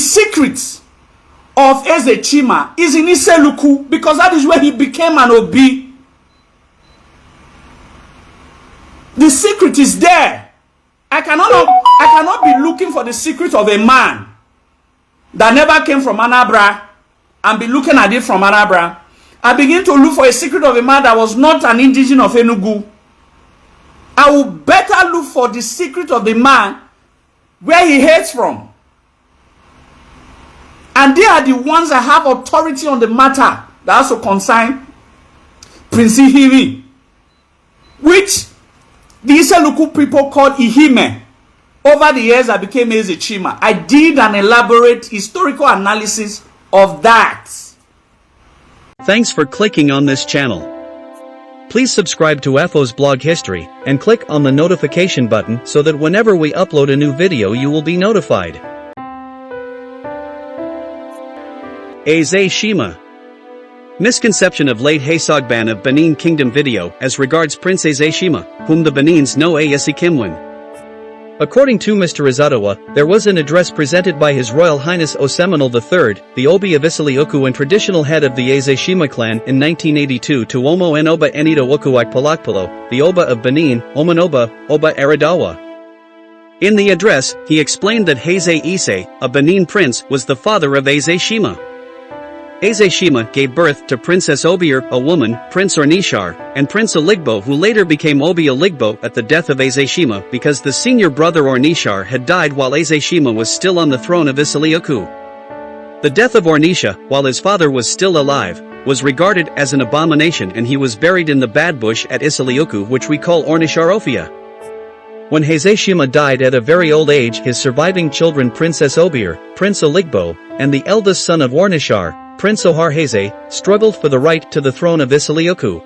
secret of Ezechima is in Iseluku, because that is where he became an Obi. The secret is there. I cannot be looking for the secret of a man that never came from Anambra and be looking at it from Anambra. I begin to look for a secret of a man that was not an indigenous of Enugu. I will better look for the secret of the man where he hates from. And they are the ones that have authority on the matter that also concern Prince Ikhimwin, which the Iseluku people called Ikhimwin. Over the years, I became Ezechima. I did an elaborate historical analysis of that. Thanks for clicking on this channel. Please subscribe to FO's blog history, and click on the notification button so that whenever we upload a new video you will be notified. Ezechima. Misconception of late Esogban of Benin Kingdom video as regards Prince Ezechima, whom the BENINS know as Ikhimwin. According to Mr. Izadawa, there was an address presented by His Royal Highness Osemenal III, the Obi of Isilioku and traditional head of the Ezechima clan in 1982 to Omo en Oba Enito Okuak Palakpalo, the Oba of Benin, Omanoba, Oba Aradawa. In the address, he explained that Heze Ise, a Benin prince, was the father of Ezechima. Ezechima gave birth to Princess Obier, a woman, Prince Ornishar, and Prince Oligbo, who later became Obi Oligbo at the death of Ezechima because the senior brother Ornishar had died while Ezechima was still on the throne of Isilioku. The death of Ornisha, while his father was still alive, was regarded as an abomination, and he was buried in the bad bush at Isilioku, which we call Ornisharofia. When Ezechima died at a very old age, his surviving children Princess Obier, Prince Oligbo, and the eldest son of Ornishar, Prince Oharheze, struggled for the right to the throne of Isilioku.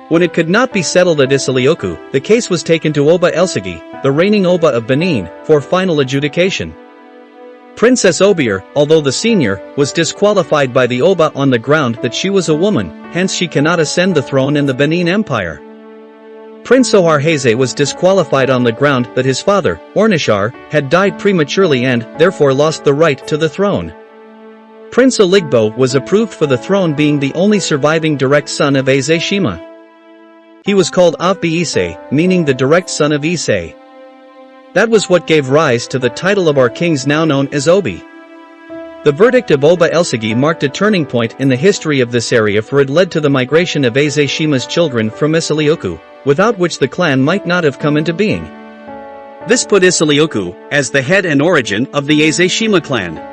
When it could not be settled at Isilioku, the case was taken to Oba Elsigi, the reigning Oba of Benin, for final adjudication. Princess Obier, although the senior, was disqualified by the Oba on the ground that she was a woman, hence she cannot ascend the throne in the Benin Empire. Prince Oharheze was disqualified on the ground that his father, Ornishar, had died prematurely and, therefore lost the right to the throne. Prince Oligbo was approved for the throne, being the only surviving direct son of Ezechima. He was called Afbi Ise, meaning the direct son of Ise. That was what gave rise to the title of our kings now known as Obi. The verdict of Oba Elsigi marked a turning point in the history of this area, for it led to the migration of Ezechima's children from Isilioku, without which the clan might not have come into being. This put Isilioku as the head and origin of the Ezechima clan.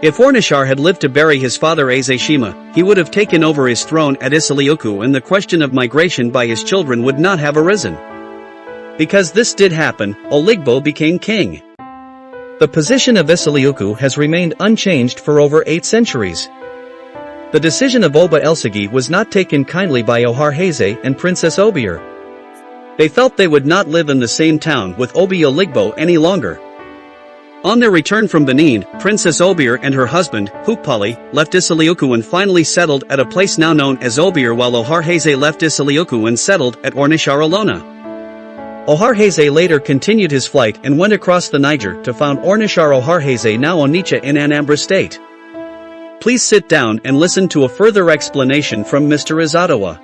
If Ornishar had lived to bury his father Ezechima, he would have taken over his throne at Isilioku, and the question of migration by his children would not have arisen. Because this did happen, Oligbo became king. The position of Isilioku has remained unchanged for over 8 centuries. The decision of Oba Elsigi was not taken kindly by Oharheze and Princess Obier. They felt they would not live in the same town with Obi Oligbo any longer. On their return from Benin, Princess Obier and her husband, Hukpali, left Isilioku and finally settled at a place now known as Obier, while Oharheze left Isilioku and settled at Ornisharolona. Oharheze later continued his flight and went across the Niger to found Ornishar Oharheze, now Onitsha in Anambra State. Please sit down and listen to a further explanation from Mr. Izadawa.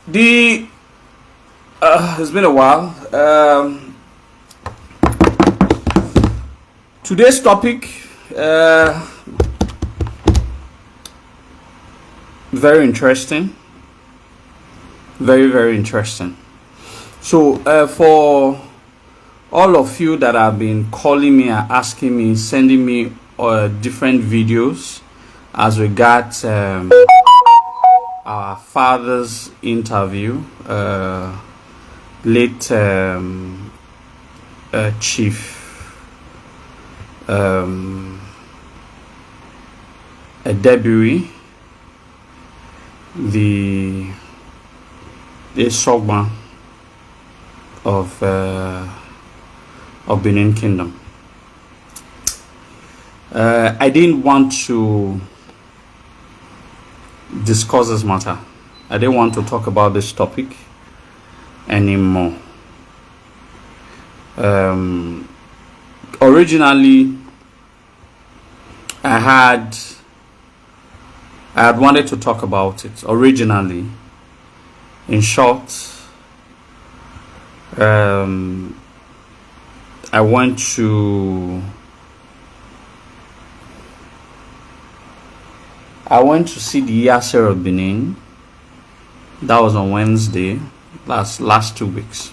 It's been a while. Today's topic, very interesting, very interesting. So for all of you that have been calling me and asking me, sending me different videos as regards our father's interview, late Chief Debiri, the Esogban of Benin Kingdom. I didn't want to discuss this matter. I didn't want to talk about this topic anymore. Originally, I had wanted to talk about it originally. In short, I went to see the Iyase of Benin. That was on Wednesday, last 2 weeks,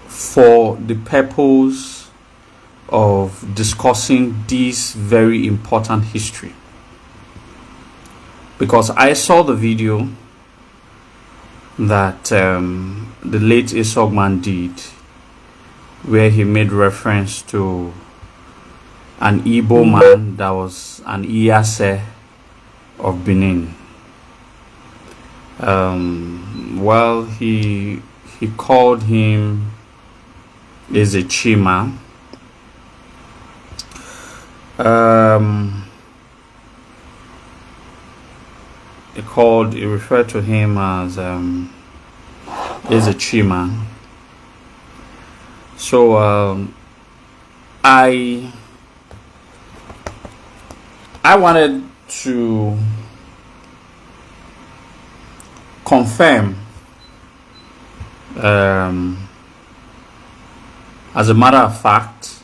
for the purpose of discussing this very important history. Because I saw the video that the late Esogban did, where he made reference to an Igbo man that was an Iyase of Benin. Well, he called him Ezechima. He referred to him as Ezechima. So I wanted to confirm, as a matter of fact,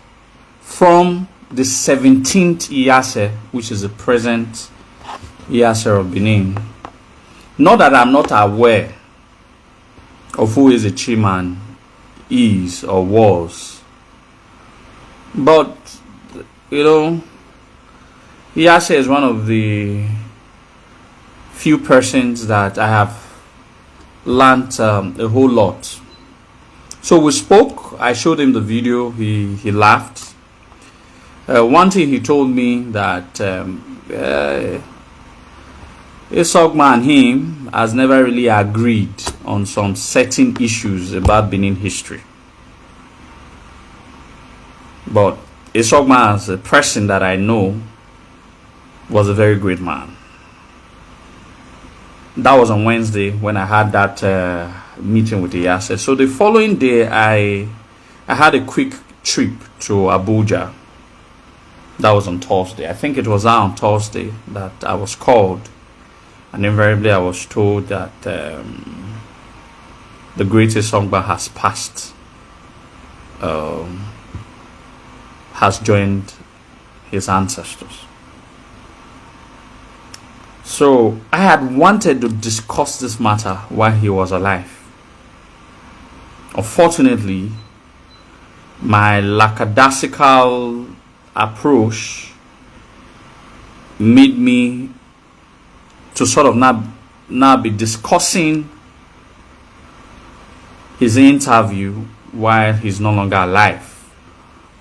from the 17th Iyase, which is the present Iyase of Benin. Not that I'm not aware of who Ezechima is or was, but you know, Iyase is one of the few persons that I have learned a whole lot. So we spoke. I showed him the video. He laughed. One thing he told me that Esogban and him has never really agreed on some certain issues about Benin history. But Esogban, as a person that I know, was a very great man. That was on Wednesday when I had that meeting with the Iyase. So the following day, I had a quick trip to Abuja. That was on Thursday. I think it was on Thursday that I was called, and invariably I was told that the great Esogban has passed, has joined his ancestors. So I had wanted to discuss this matter while he was alive. Unfortunately, my lackadaisical approach made me to sort of now be discussing his interview while he's no longer alive,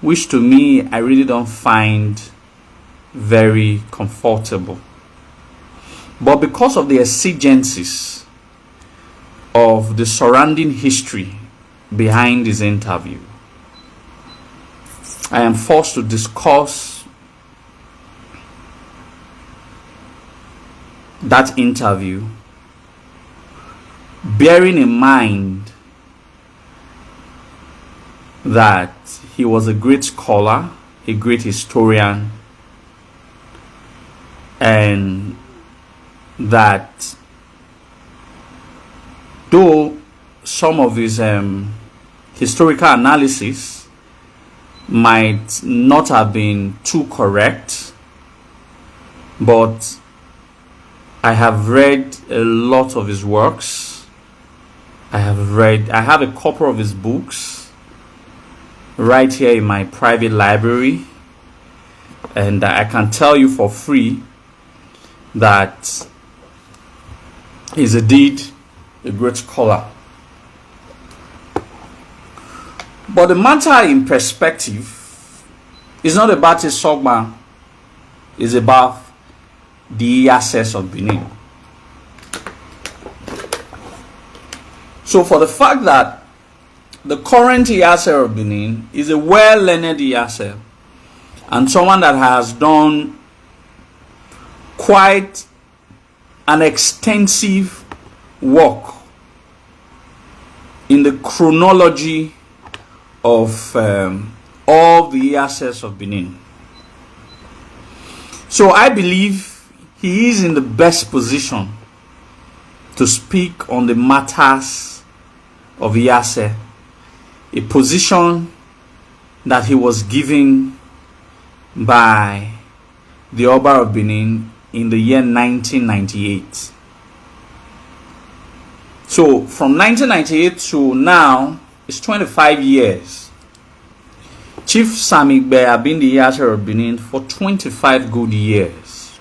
which to me I really don't find very comfortable. But because of the exigencies of the surrounding history behind his interview, I am forced to discuss that interview, bearing in mind that he was a great scholar, a great historian, and that though some of his historical analysis might not have been too correct, but I have read a lot of his works. I have a couple of his books right here in my private library, and I can tell you for free that he's indeed a great scholar. But the matter in perspective is not about Esogban, it's about the Iyase of Benin. So for the fact that the current Iyase of Benin is a well-learned Iyase and someone that has done quite an extensive work in the chronology of all the Iyases of Benin. So I believe he is in the best position to speak on the matters of Iyase, a position that he was given by the Oba of Benin in the year 1998. So from 1998 to now, it's 25 years. Chief Samigbe have been the Iyase of Benin for 25 good years.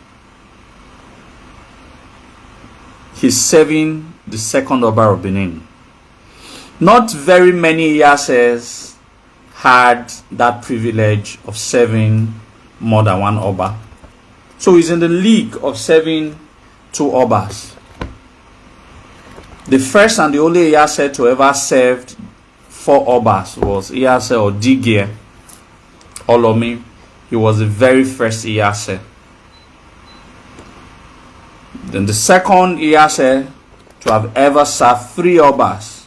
He's serving the second Oba of Benin. Not very many Iyases had that privilege of serving more than one Oba. So he's in the league of serving two Obas. The first and the only Iyase to ever served four Obas was Iyase Odigye Olomi. He was the very first Iyase. Then the second Iyase to have ever served three Obas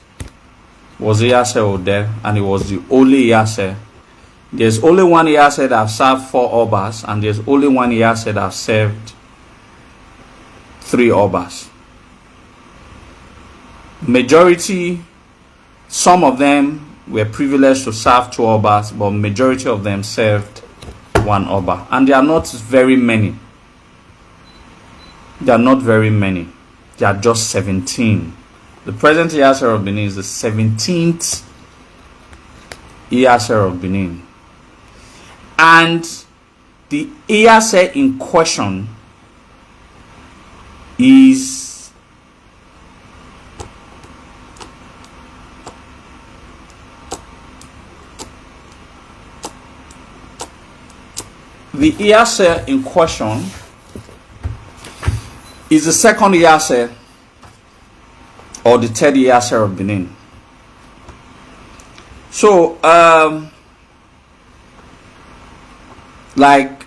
was Iyase Ode, and he was the only Iyase. There's only one Iyase that have served four Obas, and there's only one Iyase that have served three Obas. Majority, some of them were privileged to serve two Obas, but majority of them served one Oba. And they are not very many. They are not very many. They are just 17. The present Iyase of Benin is the 17th Iyase of Benin. And the Iyase in question is the second Iyase or the third Iyase of Benin. So like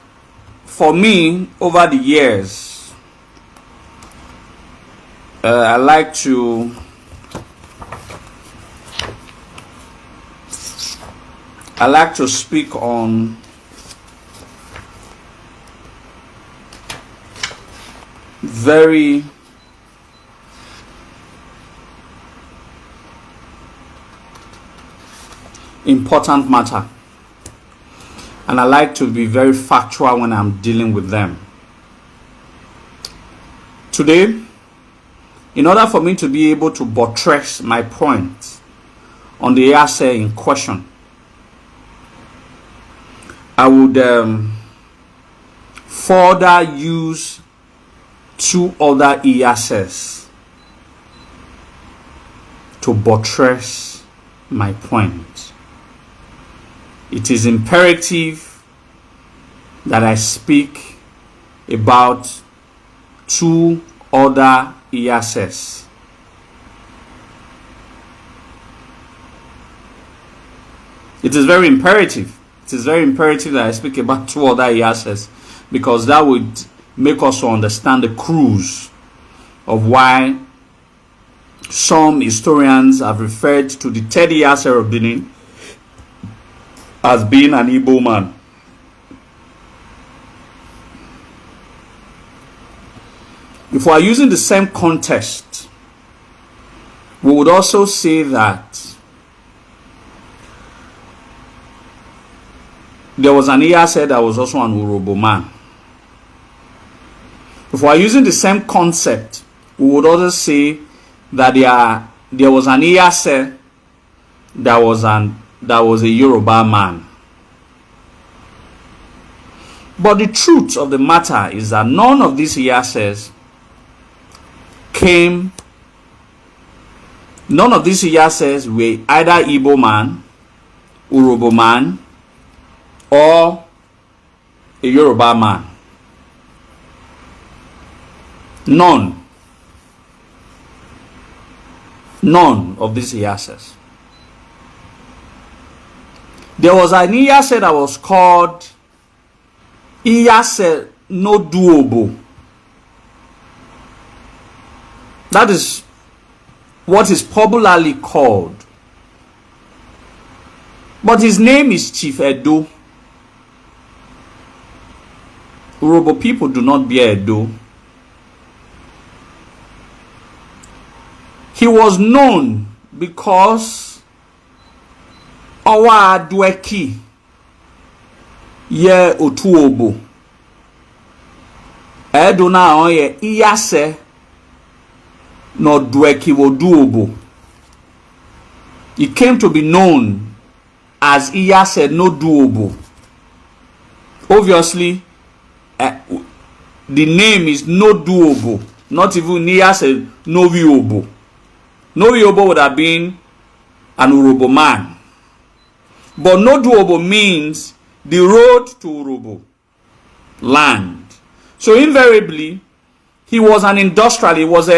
for me, over the years, I like to speak on very important matter, and I like to be very factual when I'm dealing with them. Today, in order for me to be able to buttress my point on the Iyase in question, I would further use two other Iyases to buttress my point. It is imperative that I speak about two other Iyases. It is very imperative. It is very imperative that I speak about two other Iyases, because that would make us understand the cruise of why some historians have referred to the third Iyase of Benin as being an Igbo man. If we are using the same context, we would also say that there was an Iyase that was also an Urobo man. If we are using the same concept, we would also say that there was an Iyase that was a Yoruba man. But the truth of the matter is that none of these Iyases were either Igbo man, Urobo man, or a Yoruba man. None of these Iyases. There was an Iyase that was called Iyase no Duobo. That is what is popularly called. But his name is Chief Edo. Urobo people do not bear Edo. He was known because Owa Adweki ye Otuobo. Edo na onye Iyase no Dweki Woduobo. He came to be known as Iyase no Duobo. Obviously, the name is no Duobo, not even Iyase no Viobo. No Viobo would have been an Urobo man. But no Duobo means the road to Urobo land. So invariably, he was an industrial, he was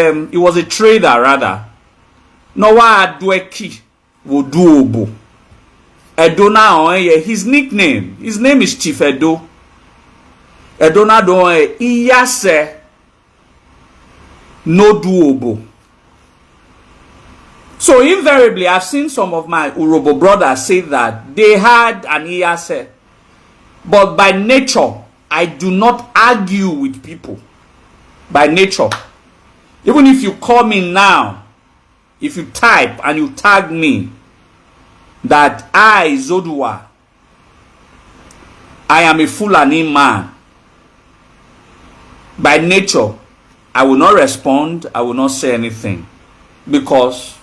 a trader rather. No wa Adweki Woduobo. Edo na his nickname, his name is Chief Edo. Edo na do Iyase no Duobo. So invariably, I've seen some of my Urobo brothers say that they had an Iyase. But by nature, I do not argue with people. By nature. Even if you call me now, if you type and you tag me, that I, Zodua, I am a Fulani man. By nature, I will not respond, I will not say anything. Because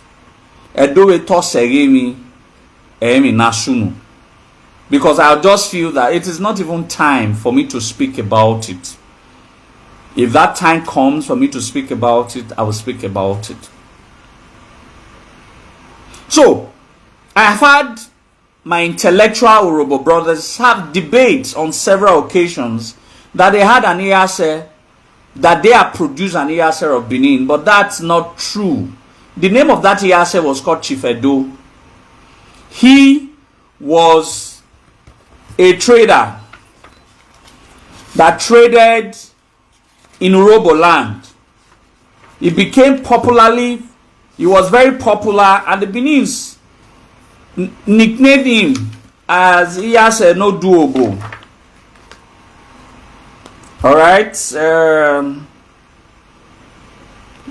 because I just feel that it is not even time for me to speak about it. If that time comes for me to speak about it, I will speak about it. So, I have had my intellectual Urobo brothers have debates on several occasions that they had an Iyase, that they have produced an Iyase of Benin, but that's not true. The name of that Iyase was called Chief Edo. He was a trader that traded in Urobo land. He became he was very popular, and the Benins nicknamed him as Iyase no Duobo. Alright.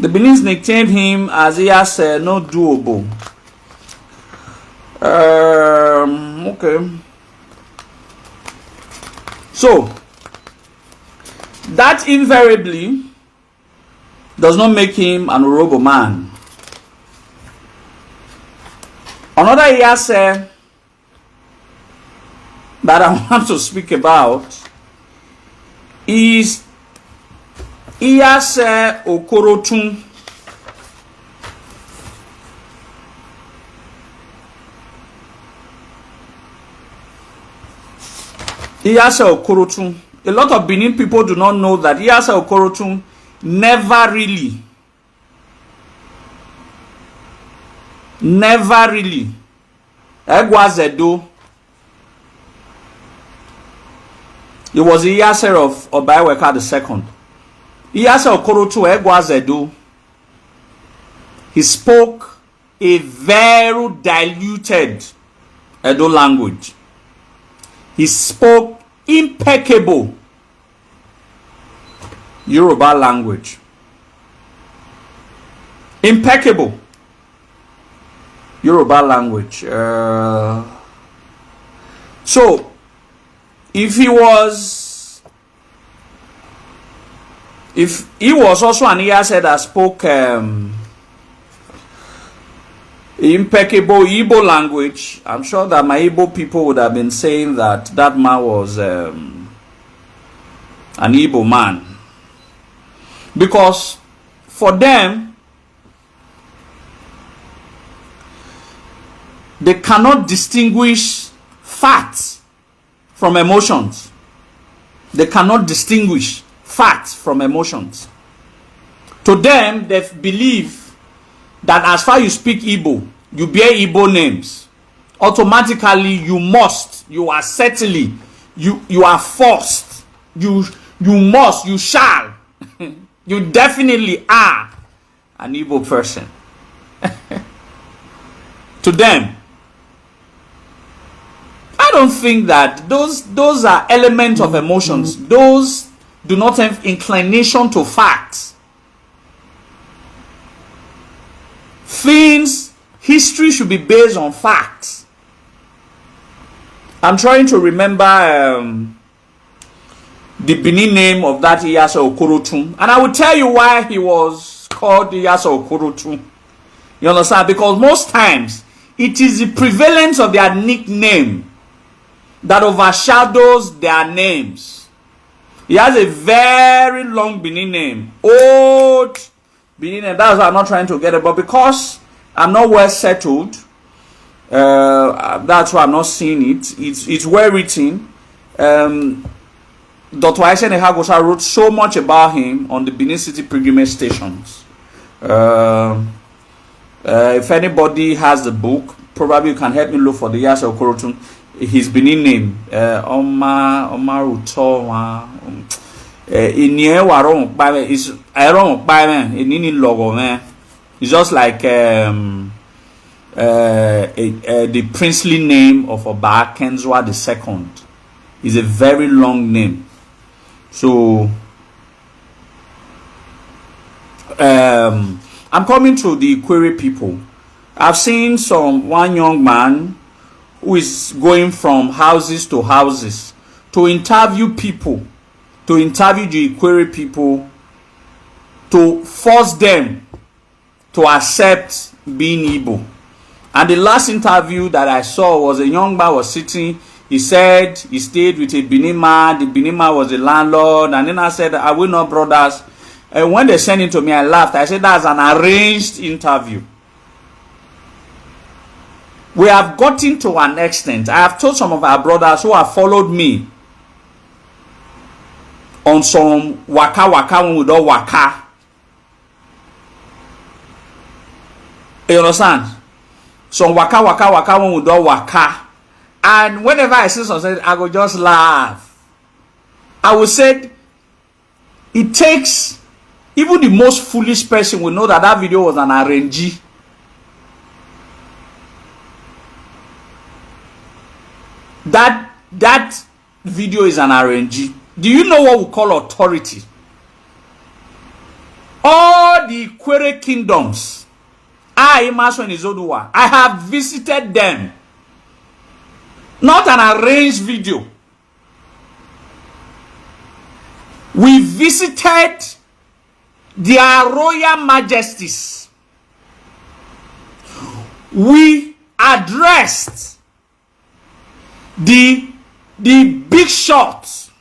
The Benins nicknamed him as Iyase no Duobo. Okay. So, that invariably does not make him an Urobo man. Another Iyase that I want to speak about is Iyase Okorotun. Iyase Okorotun. A lot of Benin people do not know that Iyase Okorotun never really Egwazedo. He was Iyase of Obaiweka II. Iyase Okorotun Egwazedo. He spoke a very diluted Edo language. He spoke impeccable Yoruba language. Impeccable Yoruba language. So, if he was also an Iyase that spoke impeccable Igbo language, I'm sure that my Igbo people would have been saying that that man was an Igbo man. Because for them, they cannot distinguish facts from emotions. They cannot distinguish facts from emotions. To them, they believe that as far as you speak Igbo, you bear Igbo names, automatically you are certainly, you are forced, you must, you shall, you definitely are an Igbo person. To them, I don't think that those are elements of emotions. Those do not have inclination to facts. History should be based on facts. I'm trying to remember the Benin name of that Iyasa Okorotun, and I will tell you why he was called Iyasa Okorotun. You understand? Because most times it is the prevalence of their nickname that overshadows their names. He has a very long Benin name, old Benin name. That's why I'm not trying to get it, but because I'm not well settled, that's why I'm not seeing it. It's well written. Dr. Aisha Hagosa wrote so much about him on the Benin City pilgrimage stations. If anybody has the book, probably you can help me look for the Iyasa Okorotun. His Benin name, Omar Utoma. It's just like the princely name of Oba Kenzwa II. Is a very long name. So I'm coming to the Ikwere people. I've seen one young man who is going from houses to houses to interview people, to interview the Ikwere people, to force them to accept being Igbo. And the last interview that I saw was a young man was sitting. He said he stayed with a Benin man. The Benin man was the landlord. And then I said, "Are we not brothers?" And when they sent it to me, I laughed. I said, "That's an arranged interview." We have gotten to an extent. I have told some of our brothers who have followed me on some waka when we don't waka. You understand? Some waka when we don't waka. And whenever I see something, I go just laugh. I will say, it takes, even the most foolish person will know that that video was an RNG. That video is an RNG. Do you know what we call authority? All the Ikwere kingdoms, I have visited them. Not an arranged video. We visited their royal majesties. We addressed the big shots.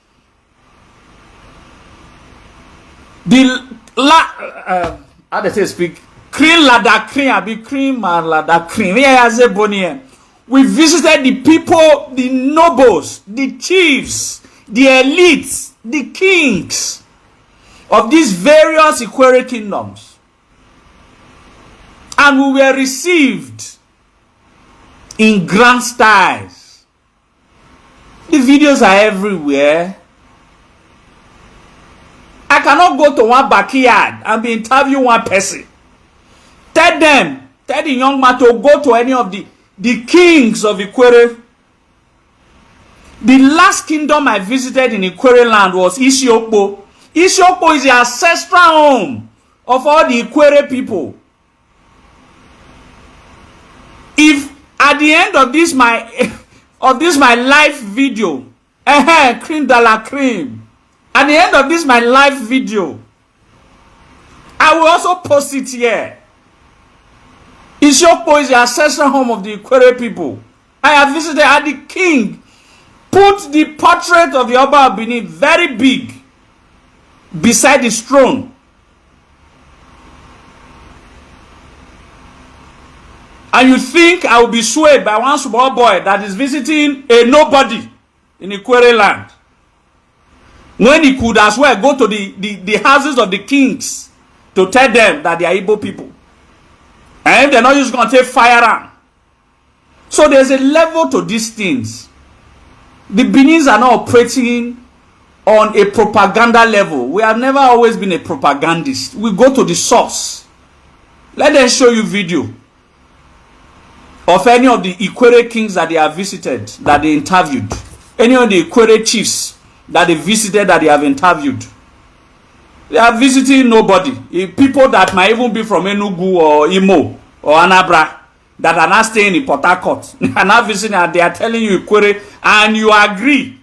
How do they speak? Cream ladder cream, abi cream and ladder cream. We visited the people, the nobles, the chiefs, the elites, the kings of these various Ikwere kingdoms. And we were received in grand styles. The videos are everywhere. I cannot go to one backyard and be interviewing one person. Tell the young man to go to any of the kings of Ikwere. The last kingdom I visited in Ikwere land was Isiokpo. Isiokpo is the ancestral home of all the Ikwere people. If at the end of this my live video, cream de la cream. At the end of this my live video, I will also post it here. Isiokpo is the ancestral home of the Ikwere people. I have visited, and the king put the portrait of the Oba of Benin very big beside his throne. And you think I will be swayed by one small boy that is visiting a nobody in Ikwere land, when he could as well go to the houses of the kings to tell them that they are Igbo people? And if they're not just going to take firearm. So there's a level to these things. The Benins are not operating on a propaganda level. We have never always been a propagandist. We go to the source. Let them show you video of any of the Ikwere kings that they have visited, that they interviewed. Any of the Ikwere chiefs that they visited, that they have interviewed. They are visiting nobody. People that might even be from Enugu or Imo or Anambra that are not staying in Port Harcourt. They are not visiting and they are telling you query and you agree.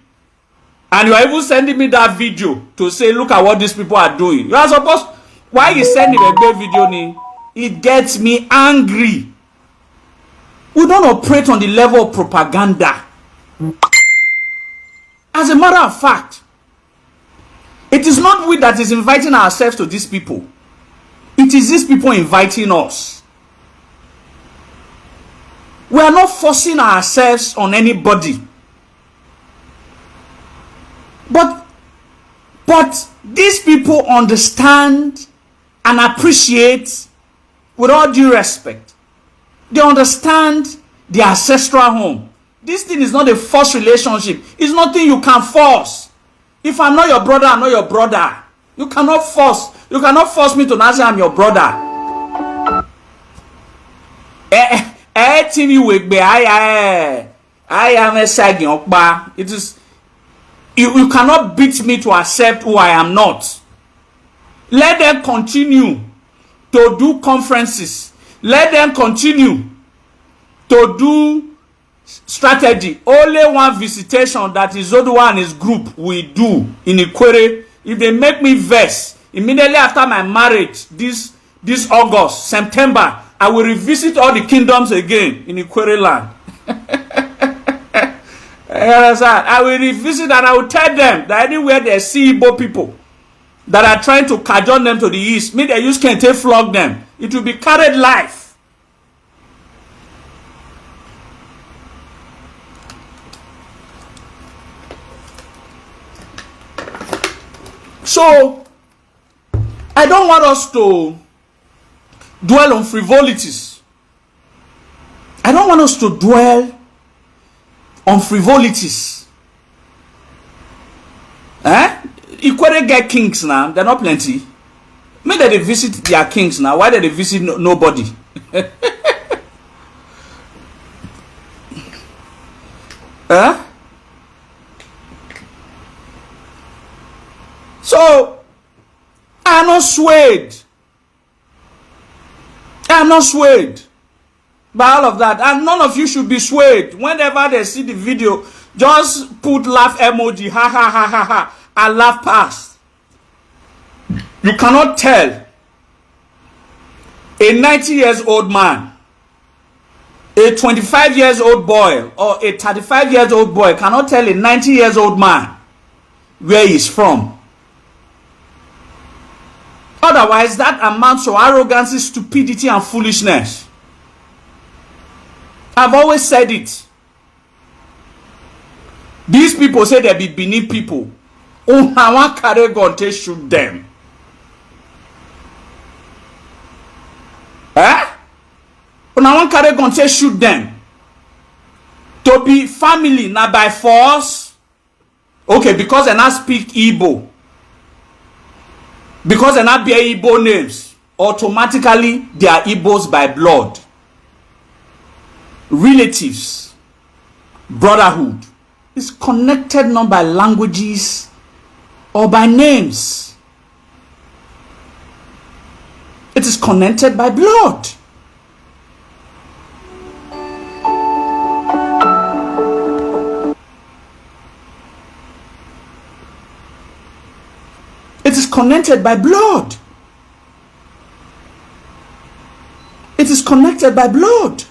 And you are even sending me that video to say, look at what these people are doing. You are supposed, why you sending a great video? It gets me angry. We don't operate on the level of propaganda. As a matter of fact, it is not we that is inviting ourselves to these people. It is these people inviting us. We are not forcing ourselves on anybody. But these people understand and appreciate, with all due respect, they understand the ancestral home. This thing is not a forced relationship. It's nothing you can force. If I'm not your brother, I'm not your brother. You cannot force. You cannot force me to not say I'm your brother. I am a sagging okba. It is you cannot beat me to accept who I am not. Let them continue to do conferences. Let them continue to do strategy. Only one visitation that is Oduwa and his group will do in Ikwere. If they make me vex, immediately after my marriage, this August, September, I will revisit all the kingdoms again in Ikwere land. I will revisit and I will tell them that anywhere they see Igbo people that are trying to cajole them to the east, may they use Kente flog them. It will be carried life. So, I don't want us to dwell on frivolities. I don't want us to dwell on frivolities. Ikwere get kings now. They're not plenty. Maybe they visit their kings now. Why did they visit nobody? So, I'm not swayed. I'm not swayed by all of that. And none of you should be swayed. Whenever they see the video, just put laugh emoji. Ha ha ha ha ha. And laugh past. You cannot tell a 90-year-old man, a 25-year-old boy, or a 35-year-old boy cannot tell a 90-year-old man where he's from. Otherwise, that amounts to arrogance, stupidity, and foolishness. I've always said it. These people say they be Benin people. Oh, I want carry gun to shoot them. I want carry gun to shoot them. To be family, not by force. Okay, because they not speak Igbo. Because they not bear Igbo names. Automatically, they are Igbos by blood. Relatives. Brotherhood. Is connected not by languages or by names. It is connected by blood. It is connected by blood. It is connected by blood.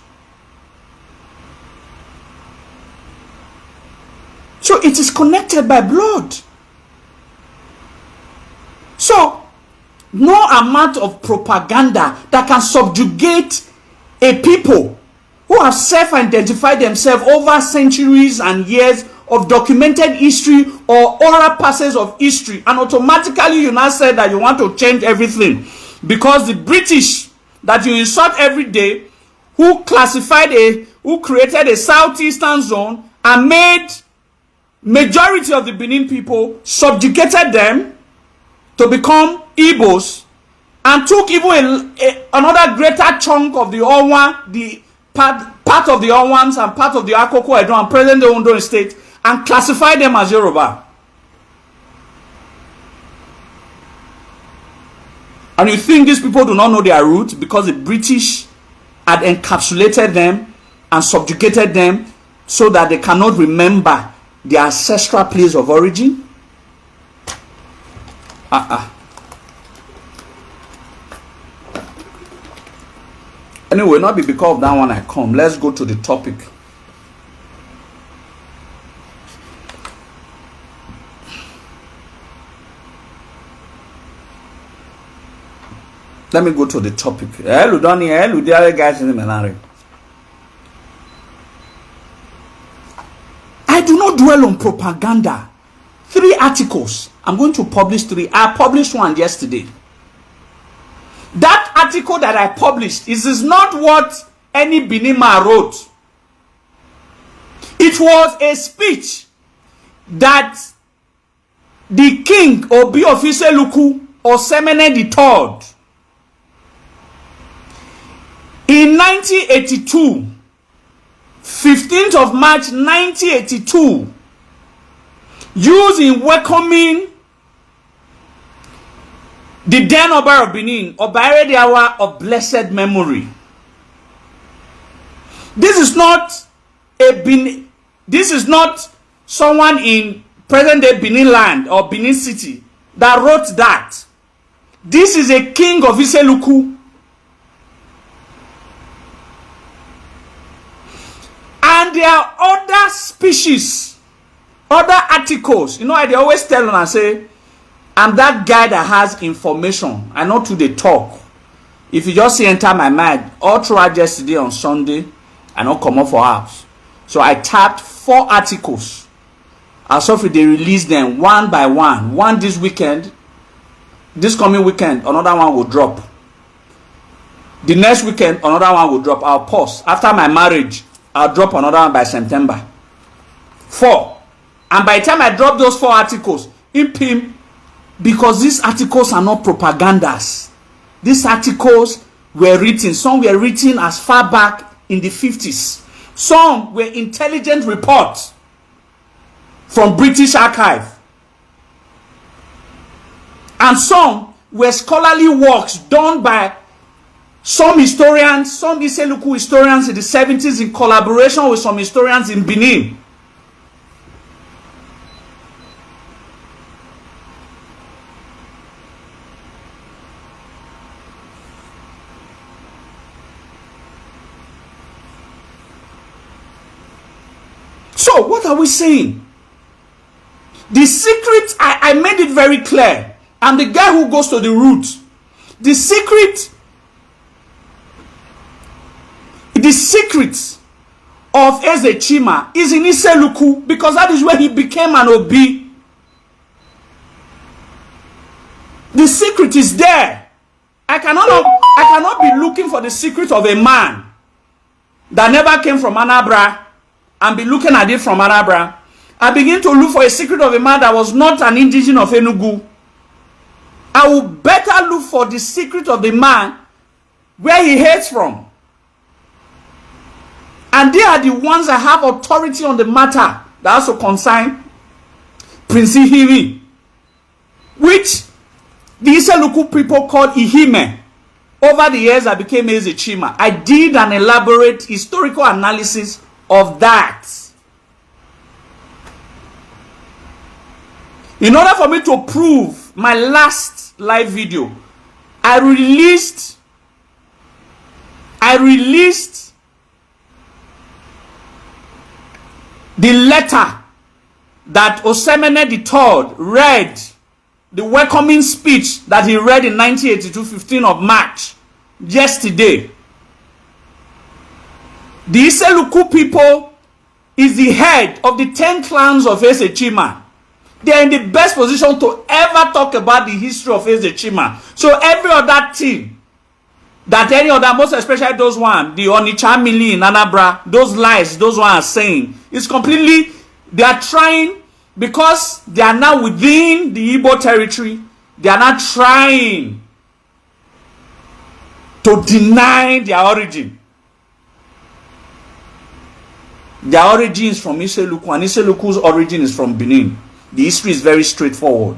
So it is connected by blood. So no amount of propaganda that can subjugate a people who have self-identified themselves over centuries and years of documented history or oral passages of history, and automatically you now say that you want to change everything because the British that you insult every day, who created a southeastern zone and made majority of the Benin people, subjugated them to become Igbos, and took even another greater chunk of the Owa, the part of the Owans and part of the Akoko Edo and present Ondo state, and classified them as Yoruba. And you think these people do not know their roots because the British had encapsulated them and subjugated them so that they cannot remember their ancestral place of origin? Anyway, not be because of that one I come. Let's go to the topic. Let me go to the topic. Hello, Donnie. Hello, the other guys in the Menari. I do not dwell on propaganda. 3 articles. I'm going to publish 3. I published one yesterday. That article that I published is not what any Benin man wrote. It was a speech that the king Obi of Iseluku Osemene III in 1982, 15th of March 1982, used in welcoming the then Oba of Benin, Oba Erediawa of blessed memory. This is not someone in present-day Benin land or Benin city that wrote that. This is a king of Iseluku. And there are other species, other articles. You know, they always tell them and say, I'm that guy that has information. I know to the talk. If you just see enter my mind, all throughout yesterday on Sunday, I not come up for house. So I tapped 4 articles. As of they release them one by one. One this weekend. This coming weekend, another one will drop. The next weekend, another one will drop. I'll pause. After my marriage, I'll drop another one by September. 4. And by the time I drop those 4 articles, because these articles are not propagandas. These articles were written. Some were written as far back in the 50s. Some were intelligent reports from British archive. And some were scholarly works done by some historians, some Iseluku historians in the 70s in collaboration with some historians in Benin. So, what are we saying? The secret, I made it very clear. I'm the guy who goes to the roots. The secret of Ezechima is in Iseluku, because that is where he became an Obi. The secret is there. I cannot be looking for the secret of a man that never came from Anambra and be looking at it from Anambra. I begin to look for a secret of a man that was not an indigenous of Enugu. I will better look for the secret of the man where he hates from. And they are the ones that have authority on the matter that also concern Prince Ikhimwin, which the Iseluku people called Ikhimwin. Over the years, I became Ezechima. I did an elaborate historical analysis of that. In order for me to prove my last live video, I released the letter that Osemene III read, the welcoming speech that he read in 1982, 15th of March, yesterday. The Iseluku people is the head of the 10 clans of Ezechima. They are in the best position to ever talk about the history of Ezechima. So every other thing that any other, most especially those one, the Onitsha Mili in Anambra, those lies, those one are saying, it's completely, they are trying, because they are now within the Igbo territory, they are not trying to deny their origin. Their origin is from Iseluku, and Iseluku's origin is from Benin. The history is very straightforward.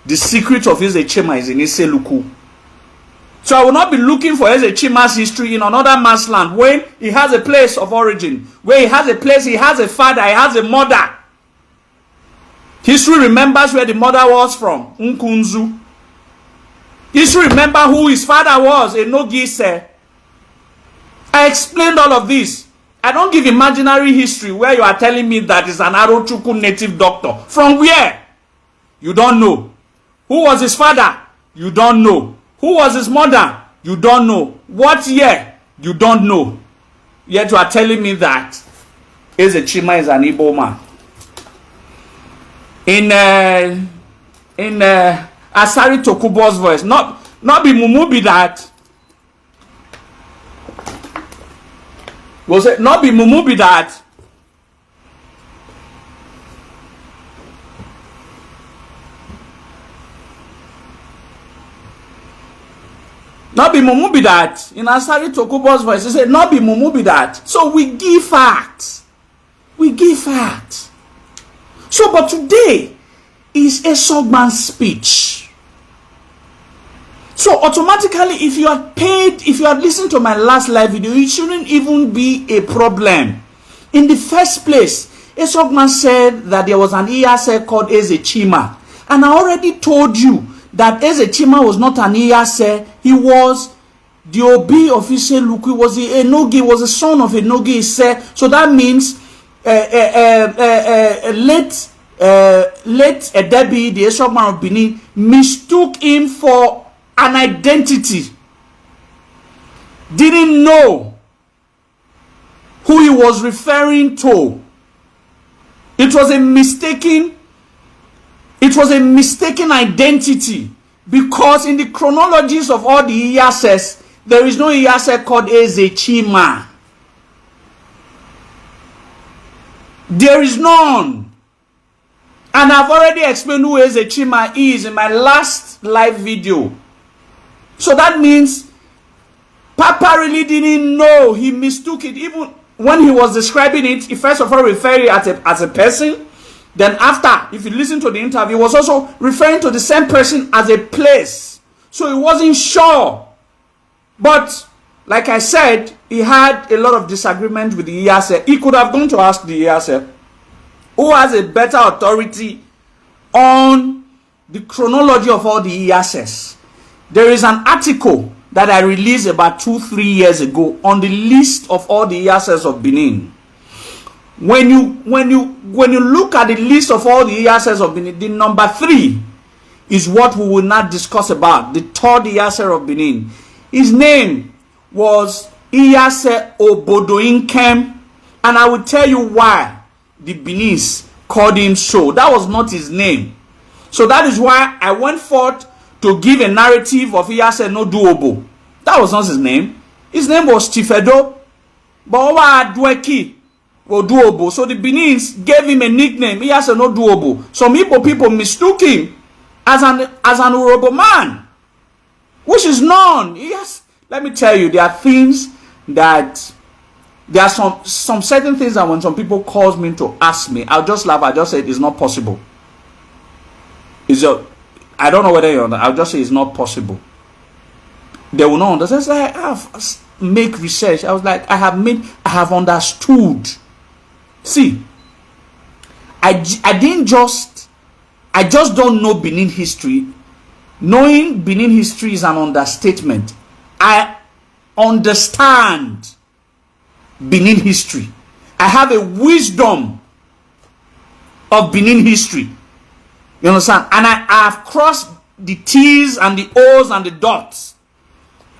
The secret of Ezechima is in Iseluku. So I will not be looking for Ezechima's history in another man's land when he has a place of origin, where he has a place, he has a father, he has a mother. History remembers where the mother was from, Nkunzu. History remember who his father was, Enogise. I explained all of this. I don't give imaginary history where you are telling me that is an Arochukwu native doctor. From where? You don't know. Who was his father? You don't know. Who was his mother? You don't know. What year? You don't know. Yet you are telling me that Ezechima is an Igbo man. In Asari Tokubo's voice, not be Mumu be that. Was it not be Mumu be that? Not be Mumu be that. In Asari Tokubo's voice, he said, not be Mumu be that. So we give facts. We give facts. So, but today is Esogban's speech. So automatically, if you are paid, if you have listened to my last live video, it shouldn't even be a problem. In the first place, Esogban said that there was an Iyase called Ezechima. And I already told you that Ezechima was not an Iyase. He was the Obi of Iseluku. He was the Enogi, was the son of Enogi Ise. So that means late Debbie, the Esogban of Benin, mistook him for an identity. Didn't know who he was referring to. It was a mistaken identity, because in the chronologies of all the Iyases, there is no Iyase called Ezechima. There is none. And I've already explained who Ezechima is in my last live video. So that means Papa really didn't know. He mistook it. Even when he was describing it, he first of all referred it as a person. Then after, if you listen to the interview, he was also referring to the same person as a place. So he wasn't sure. But like I said, he had a lot of disagreement with the Iyase. He could have gone to ask the Iyase, who has a better authority on the chronology of all the Iyases. There is an article that I released about 2-3 years ago on the list of all the Iyases of Benin. When you look at the list of all the Iyases of Benin, the number 3 is what we will not discuss about. The third Iyase of Benin. His name was Iyase Obodoinkem, and I will tell you why the BENINS called him so. That was not his name. So that is why I went forth to give a narrative of Iyase no Duobo. That was not his name. His name was Chifedo Bawa Adweki Oduobo. So the BENINS gave him a nickname, Iyase no Duobo. Some Igbo people mistook him as an Urobo man, which is known. Yes, let me tell you, there are things that there are some certain things that when some people calls me to ask me, I'll just laugh. I just say it's not possible. I don't know whether you're on. I'll just say it's not possible. They will not understand. So I have make research. I was like, I have understood. See, I just don't know Benin history. Knowing Benin history is an understatement. I understand Benin history. I have a wisdom of Benin history. You understand? And I have crossed the T's and the O's and the dots.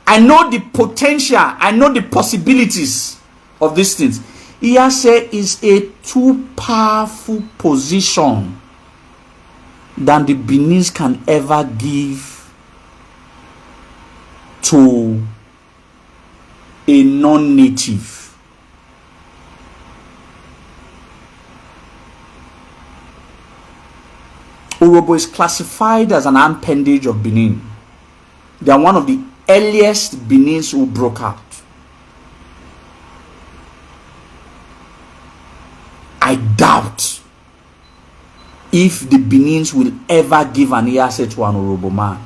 I know the potential. I know the possibilities of these things. Iyase is a too powerful position than the BENINS can ever give to a non-native. Urobo is classified as an appendage of Benin. They are one of the earliest Benins who broke out. I doubt if the Benins will ever give an Iyase to an Urobo man.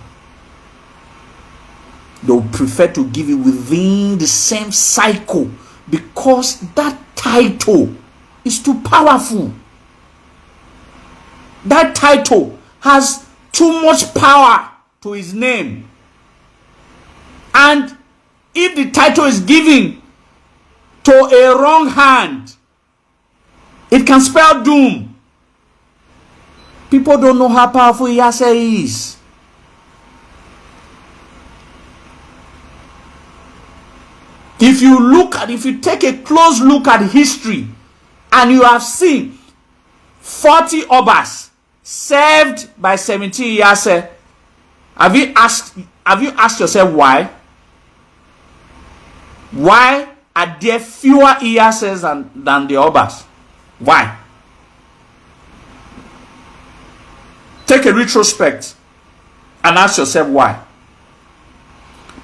they will prefer to give it within the same cycle because that title is too powerful. That title has too much power to his name. And if the title is given to a wrong hand, it can spell doom. People don't know how powerful Iyase is. If you take a close look at history, and you have seen 40 Obas served by 17 Iyase, have you asked yourself why? Why are there fewer Iyases than the Obas? Why? Take a retrospect and ask yourself why.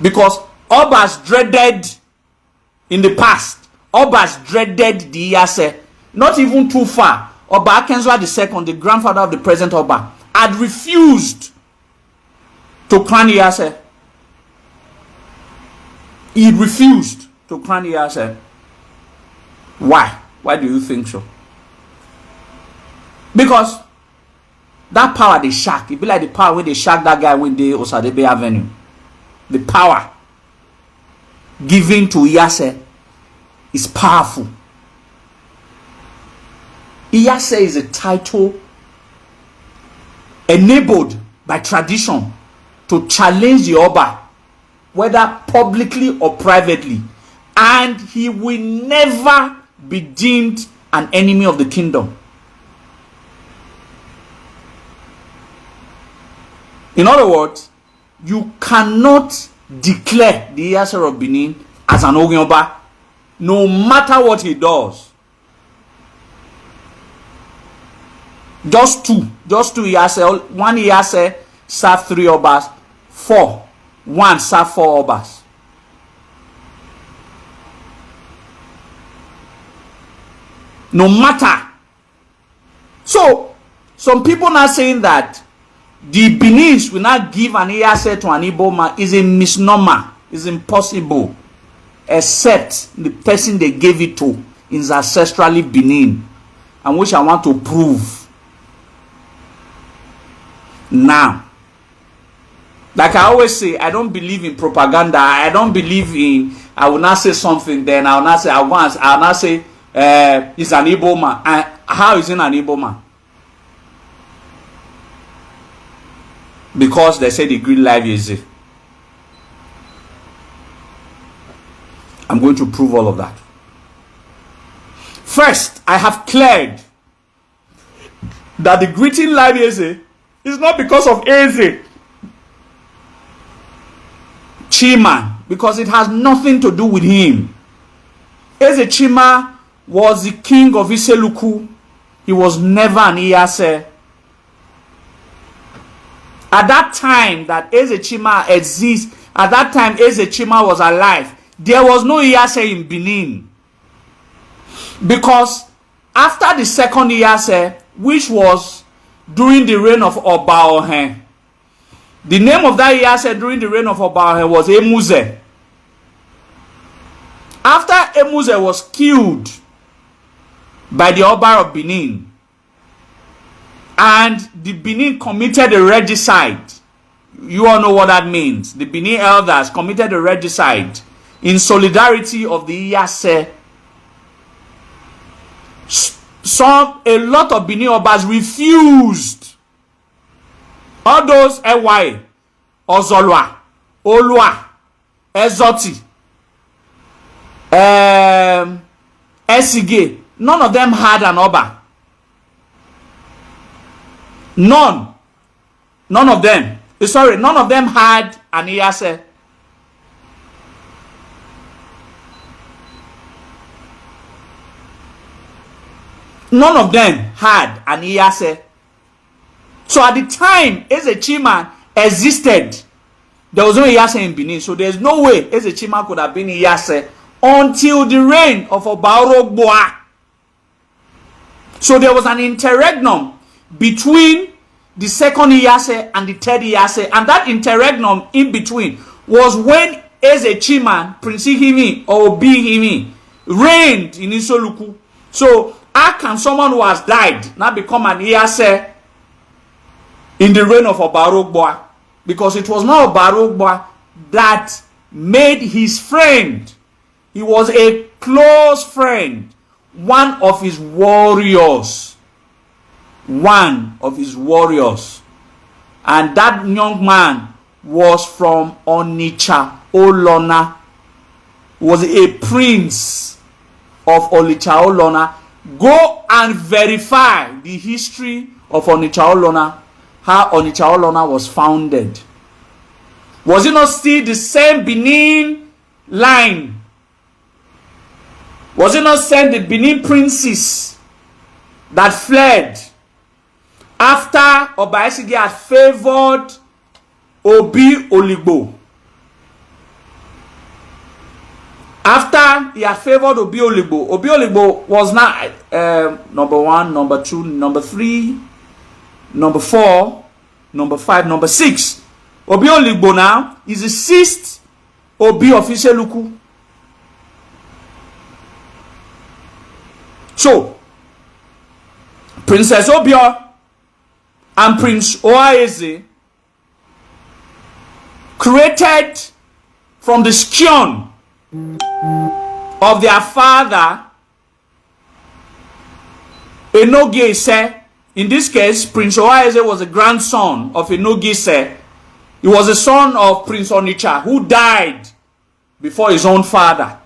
Because Obas dreaded in the past. Obas dreaded the Iyase. Not even too far. Oba Akenzwa II, the grandfather of the present Oba, had refused to crown Iyase. He refused to crown Iyase. Why? Why do you think so? Because that power they shack, it be like the power when they shack that guy when they Osadebe Avenue. The power given to Iyase is powerful. Iyase is a title enabled by tradition to challenge the Oba, whether publicly or privately, and he will never be deemed an enemy of the kingdom. In other words, you cannot declare the Iyase of Benin as an Oba, no matter what he does. Just two Iyase, one Iyase served 3 Obas, 4. One served 4 Obas. No matter. So, some people now saying that the BENINS will not give an Iyase to an Igbo man is a misnomer. It's impossible. Except the person they gave it to is ancestrally Benin, and which I want to prove now. Like I always say, I don't believe in propaganda. I don't believe in, I will not say something, then I will not say, I will not say, he's an Igbo man. And how is he an Igbo man? Because they say the green life is it. I'm going to prove all of that. First, I have cleared that the greeting life is not because of Ezechima, because it has nothing to do with him. Ezechima was the king of Iseluku. He was never an Iyase. At that time that Ezechima exists, at that time Ezechima was alive, there was no Iyase in Benin. Because after the second Iyase, which was during the reign of Oba Ohen, the name of that Iyase during the reign of Oba Ohen was Emuze. After Emuze was killed by the Oba of Benin, and the Benin committed a regicide, you all know what that means. The Benin elders committed a regicide in solidarity of the Iyase. A lot of Benin Obas refused. All those Ewaye, Ozolwa, Olua, Ezoti, Esige, none of them had an Oba. None of them. Sorry, none of them had an Iyase. None of them had an Iyase. So at the time Ezechima existed, there was no Iyase in Benin. So there's no way Ezechima could have been Iyase until the reign of Obaorogboa. So there was an interregnum between the second Iyase and the third Iyase, and that interregnum in between was when Ezechima, Prince Ikhimwin or Ikhimwin, reigned in Isoluku. So how can someone who has died now become an Iyase in the reign of Obarogboa? Because it was not Obarogboa that made his friend. He was a close friend, one of his warriors. One of his warriors. And that young man was from Onitsha Olona. Was a prince of Onitsha Olona. Go and verify the history of Onitsha Olona, how Onitsha Olona was founded. Was it not still the same Benin line? Was it not sent the Benin princes that fled after Obaisigi had favored Obi Oligbo? After he had favored Obi Oligbo was not number 1, number 2, number 3, number 4, number 5, number 6. Obi Oligbo now is the 6th Obi of Iseluku. So, Princess Obio and Prince Oaeze created from the scion of their father Enogise. In this case, Prince Oaeze was a grandson of Enogise. He was a son of Prince Onitsha who died before his own father.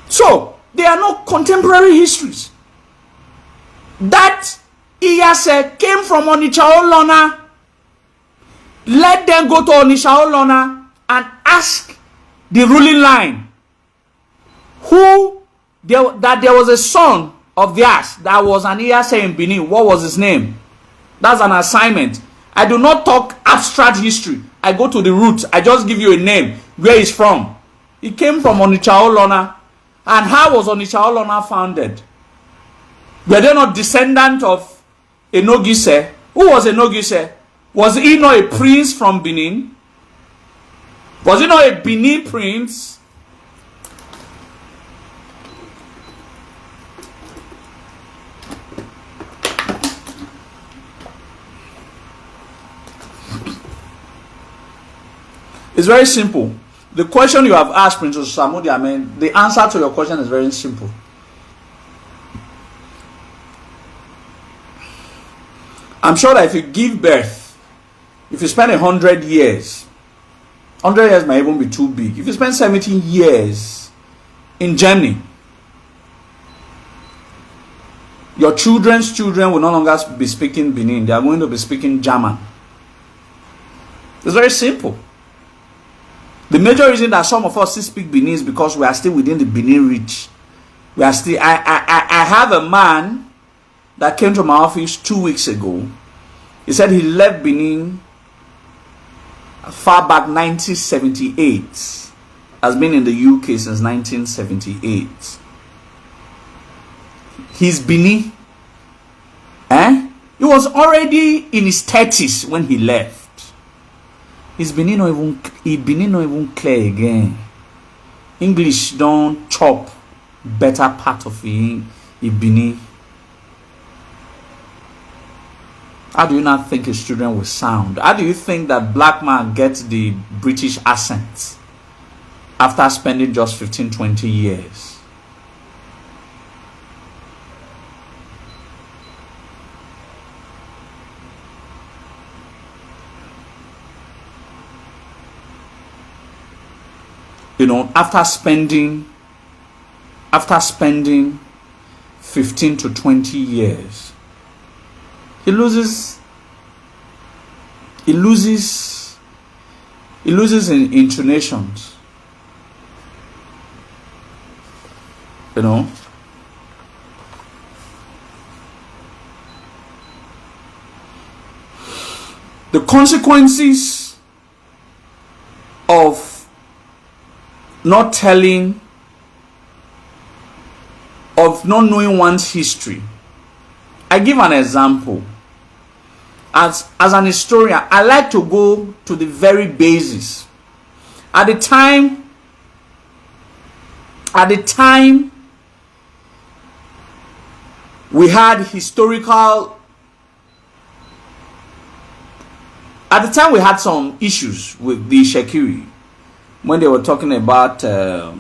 So, they are not contemporary histories. That Iyase came from Onitsha Olona. Let them go to Onitsha Olona and ask the ruling line that there was a son of theirs that was an Iyase in Benin. What was his name? That's an assignment. I do not talk abstract history. I go to the roots. I just give you a name, where he's from. He came from Onitsha Olona. And how was Onitsha Olona founded? Were they not descendant of Enogise? Who was Enogise? Was he not a prince from Benin? Was he not a Benin prince? It's very simple. The question you have asked, Princess Samudi, the answer to your question is very simple. I'm sure that if you give birth, if you spend 100 years, 100 years might even be too big. If you spend 17 years in Germany, your children's children will no longer be speaking Benin. They are going to be speaking German. It's very simple. The major reason that some of us still speak Benin is because we are still within the Benin reach. We are still. I have a man that came to my office 2 weeks ago. He said he left Benin far back 1978. Has been in the UK since 1978. He's Benin. He was already in his 30s when he left. His Benin not even clear again. English don't chop better part of it. Benin. How do you not think his children will sound? How do you think that black man gets the British accent after spending just 15-20 years? You know, after spending 15 to 20 years, he loses in intonations. You know, the consequences of not telling, of not knowing one's history. I give an example. as an historian, I like to go to the very basis. At the time, we had historical. At the time, we had some issues with the Shekiri when they were talking about a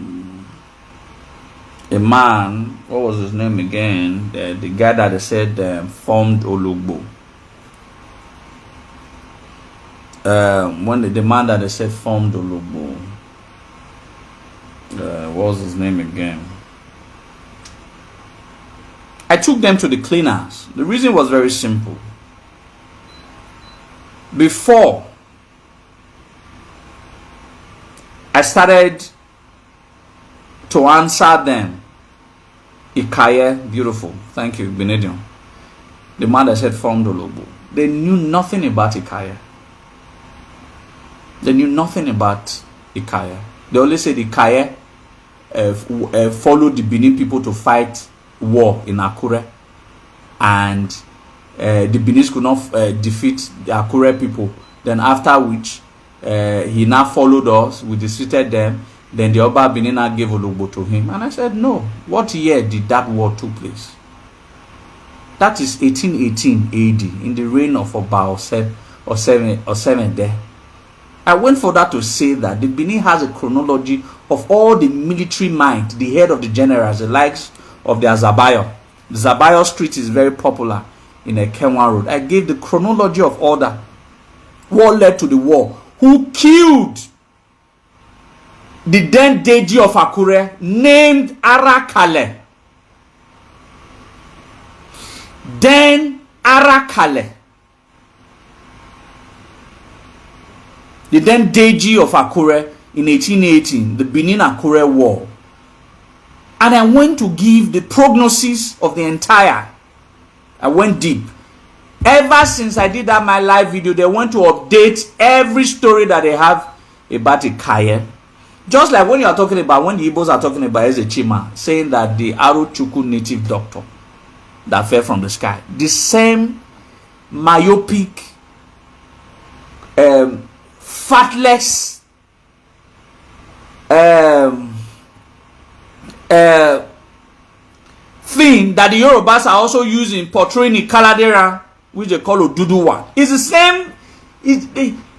man. What was his name again? The guy that they said formed Olugbo. When the man that they said formed Olugbo. What was his name again? I took them to the cleaners. The reason was very simple. Before I started to answer them, Ikaye, beautiful, thank you, Benedium. The man that said formed Ologbo. They knew nothing about Ikaye. They knew nothing about Ikaye. They only said Ikaye followed the Benin people to fight war in Akure, and the Benin could not defeat the Akure people. Then after which he now followed us, we defeated them. Then the Oba Benin gave Olugbo to him. And I said, no. What year did that war took place? That is 1818 AD, in the reign of Oba Oseme there. I went for that to say that the Benin has a chronology of all the military might, the head of the generals, the likes of the Azabayo. The Zabayo Street is very popular in Ikhimwin Road. I gave the chronology of all that. What led to the war? Who killed the then Deji of Akure named Arakale? Then Arakale, the then Deji of Akure in 1818, the Benin Akure War. And I went to give the prognosis of the entire. I went deep. Ever since I did that my live video, they want to update every story that they have about Ikaye. Just like when you are talking about, when the Igbos are talking about Ezechima, saying that the Arochukwu native doctor that fell from the sky. The same myopic, fatless, thing that the Yorubas are also using portraying Ikaladera, which they call Oduduwa. It's the same.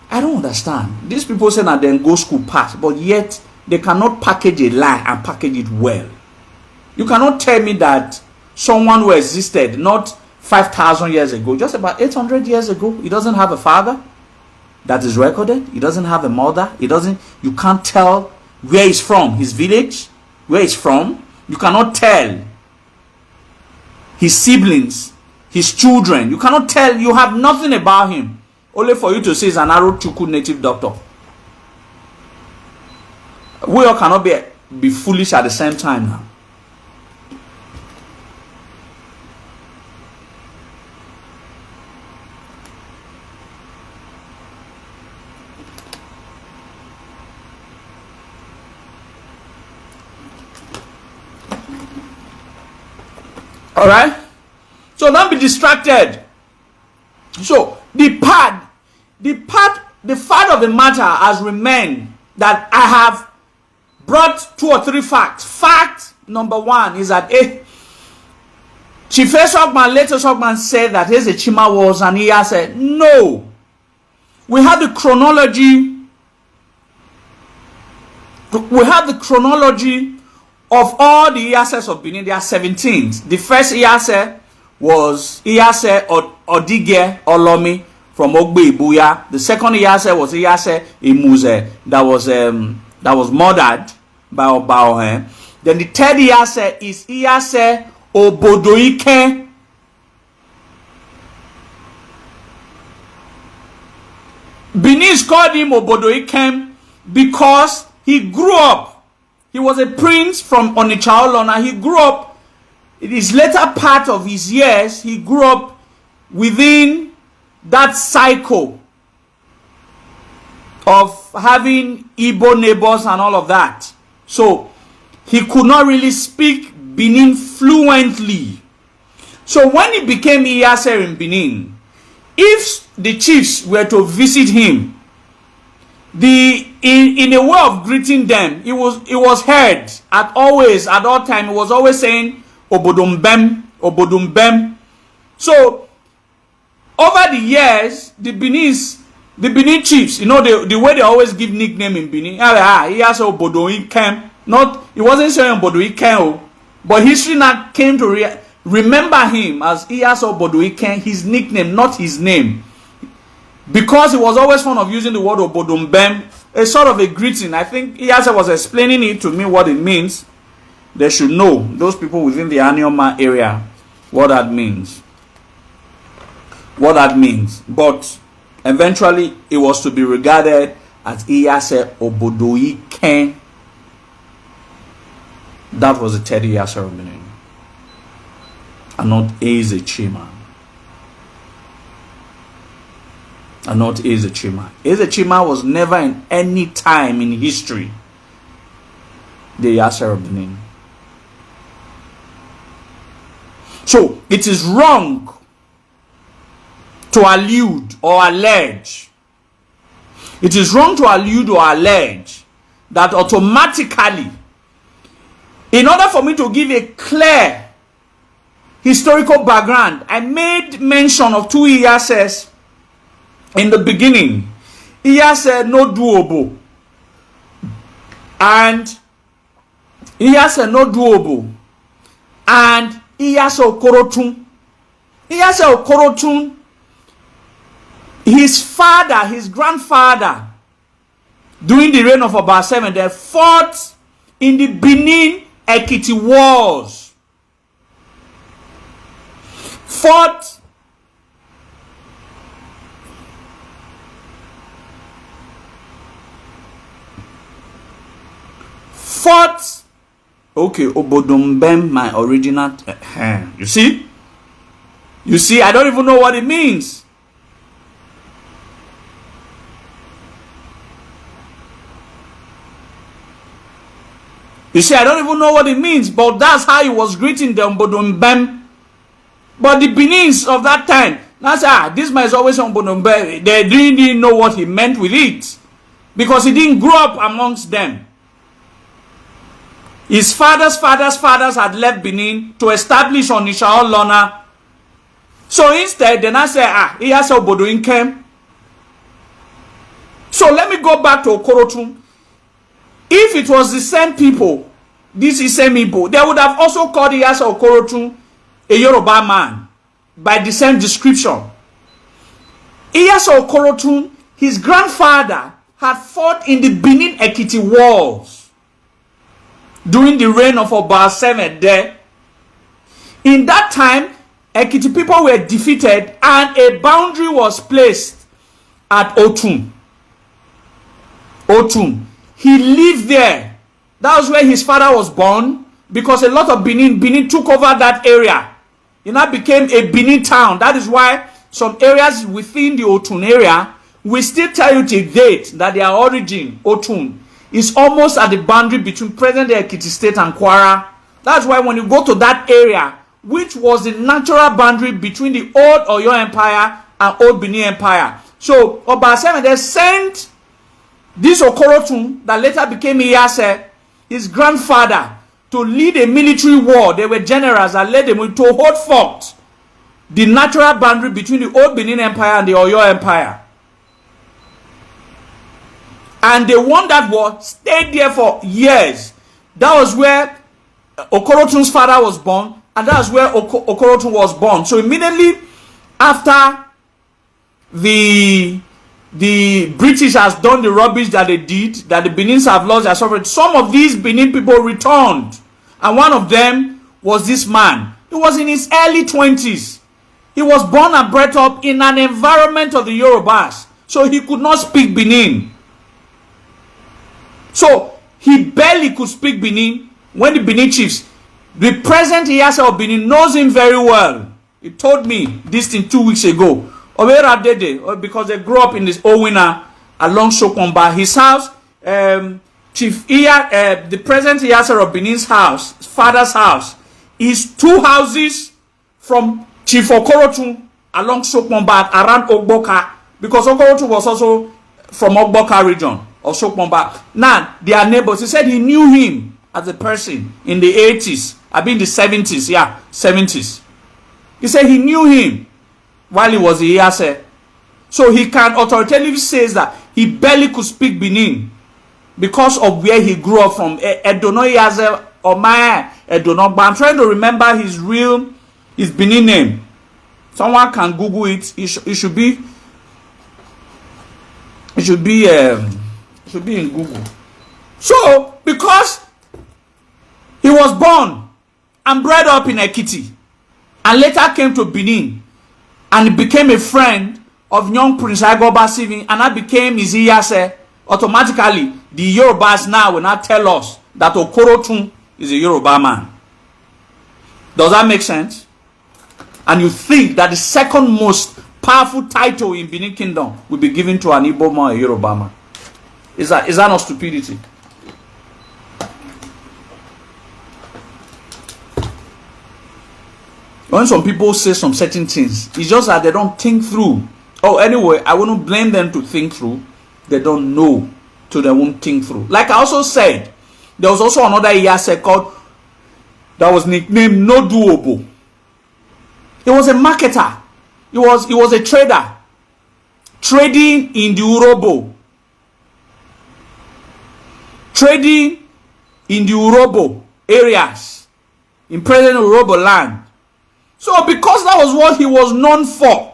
I don't understand. These people say that they go school pass, but yet they cannot package a lie and package it well. You cannot tell me that someone who existed not 5,000 years ago, just about 800 years ago, he doesn't have a father that is recorded. He doesn't have a mother. You can't tell where he's from, his village, where he's from. You cannot tell his siblings, his children. You cannot tell. You have nothing about him. Only for you to say he's an Arochukwu native doctor. We all cannot be foolish at the same time now. All right, so don't be distracted. So the fact of the matter has remained that I have brought 2 or 3 facts. Fact number 1 is that Chief Esogban, later Esogban said that Ezechima was, and he has said no. We have the chronology. We have the chronology of all the Iyase of Benin. There are 17. The first Iyase was Iyase Odige Olomi from Ogbe Ibuya. The second Iyase was Iyase Imuze that was murdered by Obaohen. Then the third Iyase is Iyase Obodoike. Benin called him Obodoike because he grew up. He was a prince from Onitsha Olona. He grew up, in his later part of his years, he grew up within that cycle of having Igbo neighbors and all of that. So he could not really speak Benin fluently. So when he became Iyase in Benin, if the chiefs were to visit him, in a way of greeting them, it was heard at all time. It was always saying Obodombem, Obodombem. So over the years, the Benin chiefs, you know, the way they always give nickname in Benin. He has Obodoikem. Not, it wasn't saying Obodoikem, but history now came to remember him as Iyas Obodoikem, his nickname, not his name. Because he was always fond of using the word Obodombem, a sort of a greeting. I think Iyas was explaining it to me what it means. They should know, those people within the Anioma area, what that means. What that means. But eventually, it was to be regarded as Iyas Obodoikem. That was the 30 years of Benin, and not Ezechima. And not Ezechima. Ezechima was never in any time in history the Yasser of Benin. So it is wrong to allude or allege. It is wrong to allude or allege that automatically, in order for me to give a clear historical background, I made mention of 2 Iyases in the beginning. Iyase no doable. And Iyase no doable. And Iyase Okorotun. Iyase Okorotun, his father, his grandfather, during the reign of Oba 7, they fought in the Benin Ekiti Wars. Fought okay, Obodombem, my original you see, I don't even know what it means. You see, I don't even know what it means, but that's how he was greeting them, Obodombem. But the Benins of that time, that's this man is always on Obodombem. They didn't know what he meant with it, because he didn't grow up amongst them. His fathers had left Benin to establish Onitsha or Lona. So instead, they now say, he has Obodoikem. So let me go back to Okorotun. If it was the same people, this is same people, they would have also called Iyase Okorotun a Yoruba man by the same description. Iyase Okorotun, his grandfather, had fought in the Benin Ekiti Wars during the reign of Oba 7 there. In that time, Ekiti people were defeated and a boundary was placed at Otun. Otun. He lived there. That was where his father was born, because a lot of Benin took over that area. It now became a Benin town. That is why some areas within the Otun area, we still tell you to date that their origin, Otun, is almost at the boundary between present-day Ekiti State and Kwara. That's why when you go to that area, which was the natural boundary between the old Oyo Empire and old Benin Empire. So Oba 7, they sent this Okorotun, that later became Iyase, his grandfather, to lead a military war. They were generals that led them to hold fort the natural boundary between the old Benin Empire and the Oyo Empire. And they won that war, stayed there for years. That was where Okorotun's father was born, and that's where Okorotun was born. So immediately after the British has done the rubbish that they did, that the Benins have lost their sovereignty, some of these Benin people returned. And one of them was this man. He was in his early 20s. He was born and brought up in an environment of the Yorubas. So he could not speak Benin. So he barely could speak Benin when the Benin chiefs, the present Iyase of Benin, knows him very well. He told me this thing 2 weeks ago. Because they grew up in this Owina along Sokomba. His house, Chief Iya, the present Iyase of Benin's house, his father's house, is 2 houses from Chief Okorotun along Sokpomba, around Ogboka, because Okorotu was also from Ogboka region of Sokpomba. Now, they are neighbors. He said he knew him as a person in the 80s. I mean the 70s, yeah, 70s. He said he knew him while he was a Iyase. So he can authoritatively say that he barely could speak Benin because of where he grew up from. Edono Iyase or my Edono. But I'm trying to remember his Benin name. Someone can Google it. It should be in Google. So because he was born and bred up in Ekiti and later came to Benin and became a friend of young Prince Agoba Sivin, and that became his Iyase, automatically the Yorubas now will not tell us that Okorotun is a Yoruba man. Does that make sense? And you think that the second most powerful title in Benin Kingdom will be given to an Igbo man, a Yoruba man? Is that not stupidity? When some people say some certain things, it's just that they don't think through. Oh, anyway, I wouldn't blame them to think through. They don't know, so they won't think through. Like I also said, there was also another Iyase called, that was nicknamed No Duobo. He was a marketer. He was a trader. Trading in the Urobo. Trading in the Urobo areas. In present Urobo land. So because that was what he was known for.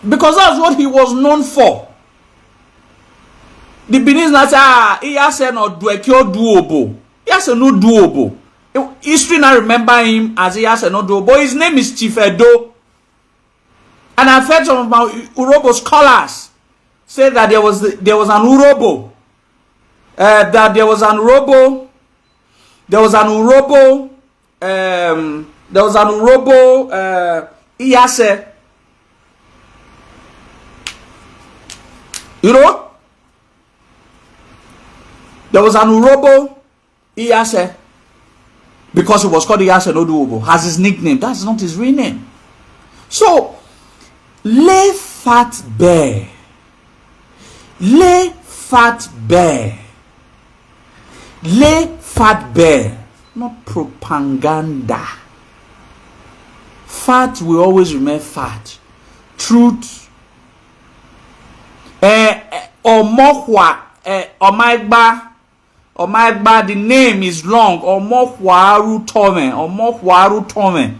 Because that's what he was known for. The Benin Nasa, Iyase no Dwekyo Duobo. Iyase no Duobo. History now remember him as Iyase no Duobo. But his name is Chief Edo. And I've heard some of my Urobo scholars say that there was an Urobo. That there was an Urobo. Iyase. You know? There was an Urobo Iyase. Because he was called Iyase no Duobo. Has his nickname. That's not his real name. So, lay fat bear. Lay fat bear. Lay fat bear. Not propaganda. Fat will always remain fat. Truth. Omohwa. Omaigba, the name is long. Omohwaru Tome.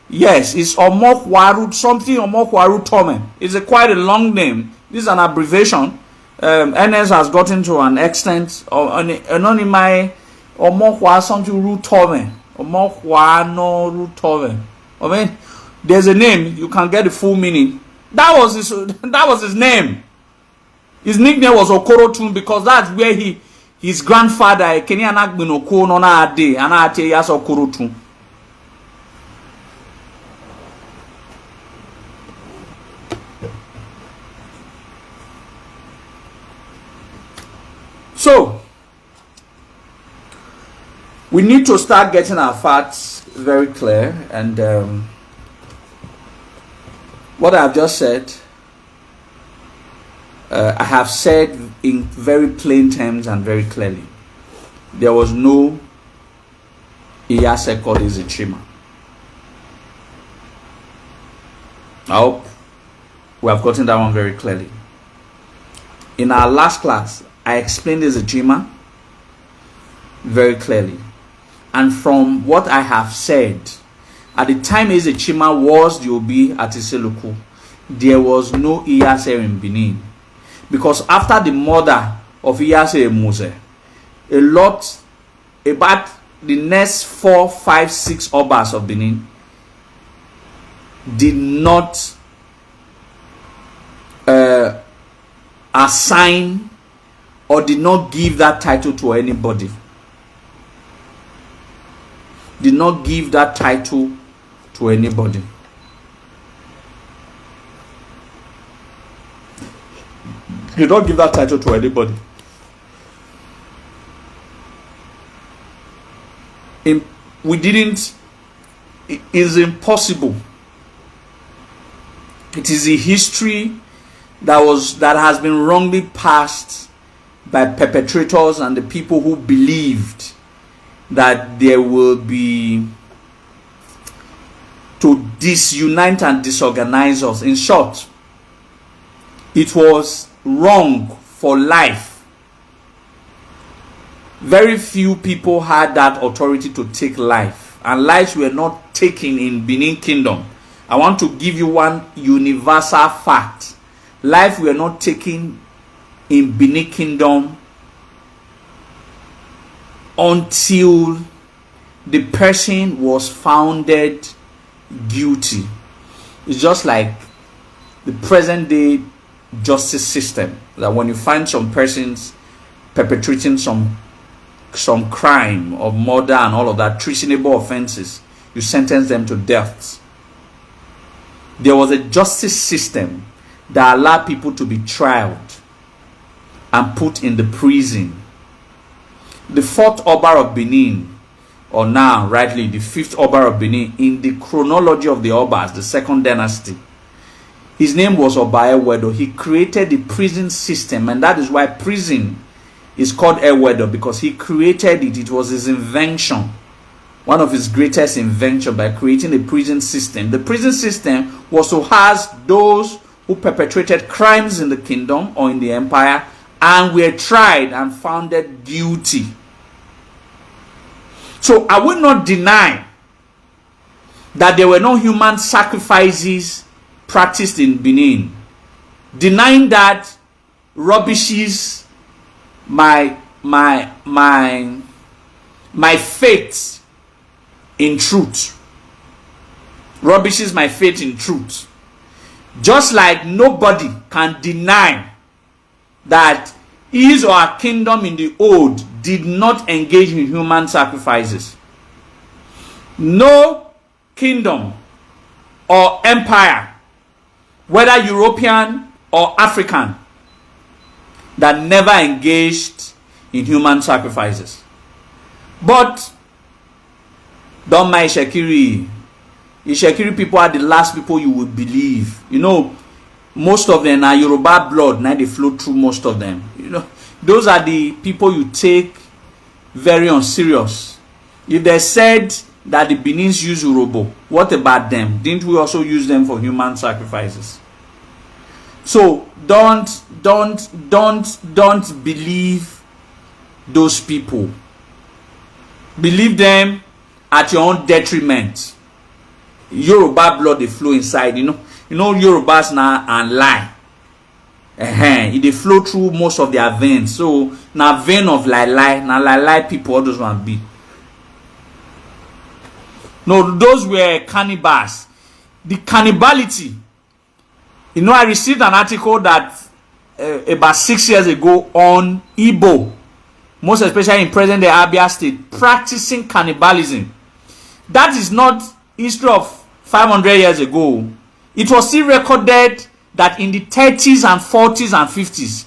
Yes, it's Omohwaru something. Omohwaru Tome. It's quite a long name. This is an abbreviation. NS has gotten to an extent. Anonymous. Omohwa something Rutome. Omohwa no Rutome. I mean, there's a name. You can get the full meaning. That was his name. His nickname was Okorotun because that's where his grandfather Kenyan Agbinoko Nona Ade and Ate Yas Okorotun. So we need to start getting our facts very clear, and what I've just said, I have said in very plain terms and very clearly. There was no Iyase called Ezechima. I hope we have gotten that one very clearly. In our last class, I explained Ezechima very clearly. And from what I have said, at the time Ezechima was the Obi at Iseluku, there was no Iyase in Benin. Because after the murder of Iyase Emuse, about the next 4, 5, 6 Obas of Benin did not assign or did not give that title to anybody. Did not give that title to anybody. Did not give that title to anybody. We didn't. It is impossible It is a history that has been wrongly passed by perpetrators and the people who believed that there will be to disunite and disorganize us. In short, it was wrong for life. Very few people had that authority to take life, and lives were not taken in Benin Kingdom. I want to give you one universal fact. Life were not taken in Benin Kingdom until the person was founded guilty. It's just like the present day justice system, that when you find some persons perpetrating some crime of murder and all of that, treasonable offenses, you sentence them to death. There was a justice system that allowed people to be tried and put in the prison. The fourth Oba of Benin, or now rightly the fifth Oba of Benin, in the chronology of the Obas, the second dynasty, his name was Oba Ewedo. He created the prison system, and that is why prison is called Ewedo, because he created it. It was his invention, one of his greatest inventions, by creating a prison system. The prison system was to house those who perpetrated crimes in the kingdom or in the empire and were tried and found guilty. So I will not deny that there were no human sacrifices practiced in Benin. Denying that rubbishes my faith in truth. Rubbishes my faith in truth. Just like nobody can deny that his or her kingdom in the old did not engage in human sacrifices. No kingdom or empire, whether European or African, that never engaged in human sacrifices. But don't mind Ishekiri. Ishekiri people are the last people you would believe. You know, most of them are Yoruba blood. Now they flow through most of them. You know, those are the people you take very unserious. If they said that the Benins use Urobo, what about them? Didn't we also use them for human sacrifices? So don't believe those people. Believe them at your own detriment. Yoruba blood they flow inside. You know Yorubas now and lie. They flow through most of their veins. So now vein of lie people, all those one be. No, those were cannibals. The cannibality. You know, I received an article that about 6 years ago on Igbo, most especially in present-day Abia State, practicing cannibalism. That is not history of 500 years ago. It was still recorded that in the 30s and 40s and 50s,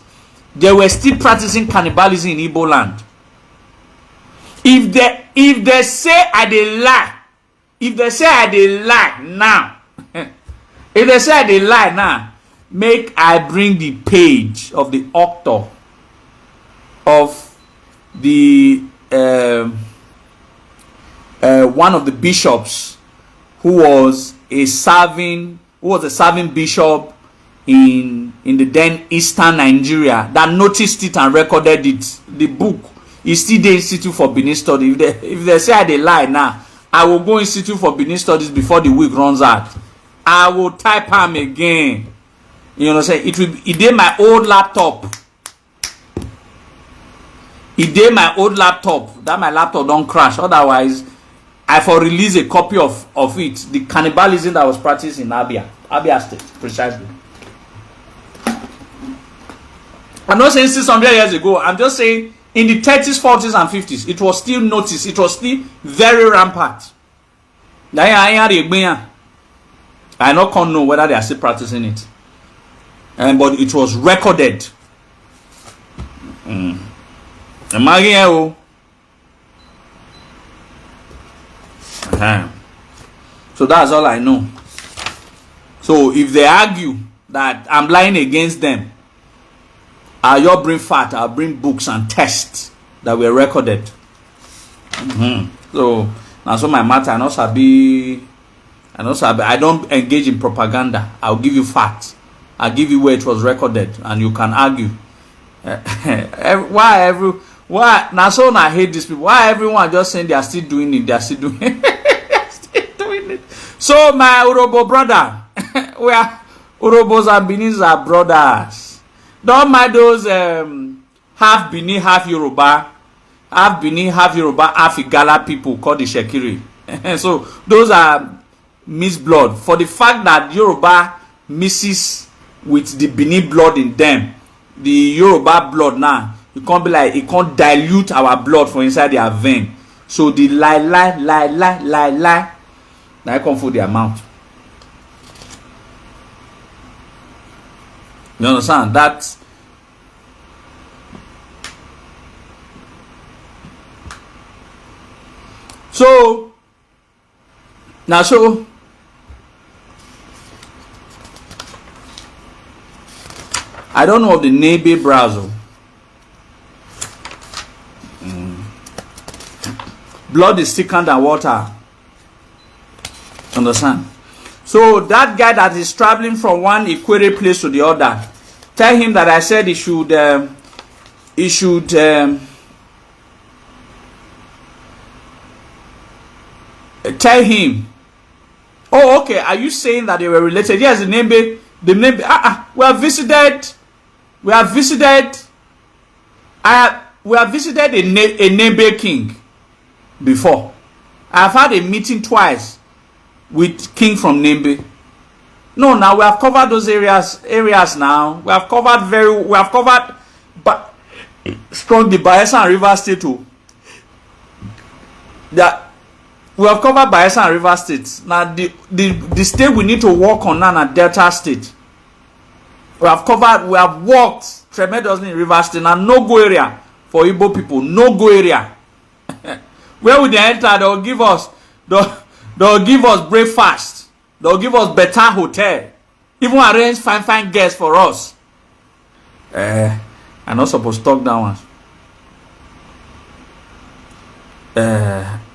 they were still practicing cannibalism in Igbo land. If they say I dey lie, if they say I dey lie now, if they say I dey lie now, make I bring the page of the author of the one of the bishops who was a serving bishop in the then Eastern Nigeria, that noticed it and recorded it. The book is still the Institute for Benin Studies. If they say I dey lie now, I will go Institute for Benin Studies before the week runs out. I will type them again. You know, say it did my old laptop. It did my old laptop. That my laptop don't crash. Otherwise, I for release a copy of it. The cannibalism that was practiced in Abia State, precisely. I'm not saying 600 years ago. I'm just saying in the 30s, 40s, and 50s, it was still noticed. It was still very rampant. I don't know whether they are still practicing it. But it was recorded. So that's all I know. So if they argue that I'm lying against them, I'll just bring fact, I'll bring books and tests that were recorded. So now, so my matter, I don't engage in propaganda. I'll give you facts. I'll give you where it was recorded, and you can argue. Why now? So I hate these people. Why everyone just saying they are still doing it? They are still doing it. Still doing it. So my Urobo brother, we are Urobos and Benins are brothers. Don't mind those half Benin, half Yoruba, half Benin, half Yoruba, half Igala people called the Shekiri. So those are mixed blood. For the fact that Yoruba mixes with the Benin blood in them, the Yoruba blood now, it can't be like, it can't dilute our blood from inside their vein. So the lie, now I come for their mouth. You understand? That's so now. So I don't know of the neighbor Brazil. Blood is thicker than water. Understand? So that guy that is traveling from one Ikwere place to the other, tell him that I said he should tell him. Oh, okay. Are you saying that they were related? Yes, the name. We have visited. We have visited a neighbor king before. I have had a meeting twice with king from Nembe. No, now we have covered those areas now. We have covered but strongly Bayelsa and River State too. That we have covered Bayelsa and River State. Now the state we need to work on now at Delta State. We have worked tremendously in River State. Now no go area for Igbo people. No go area. Where we they enter, they'll give us breakfast. They'll give us better hotel. Even arrange fine guests for us. I'm not supposed to talk that one.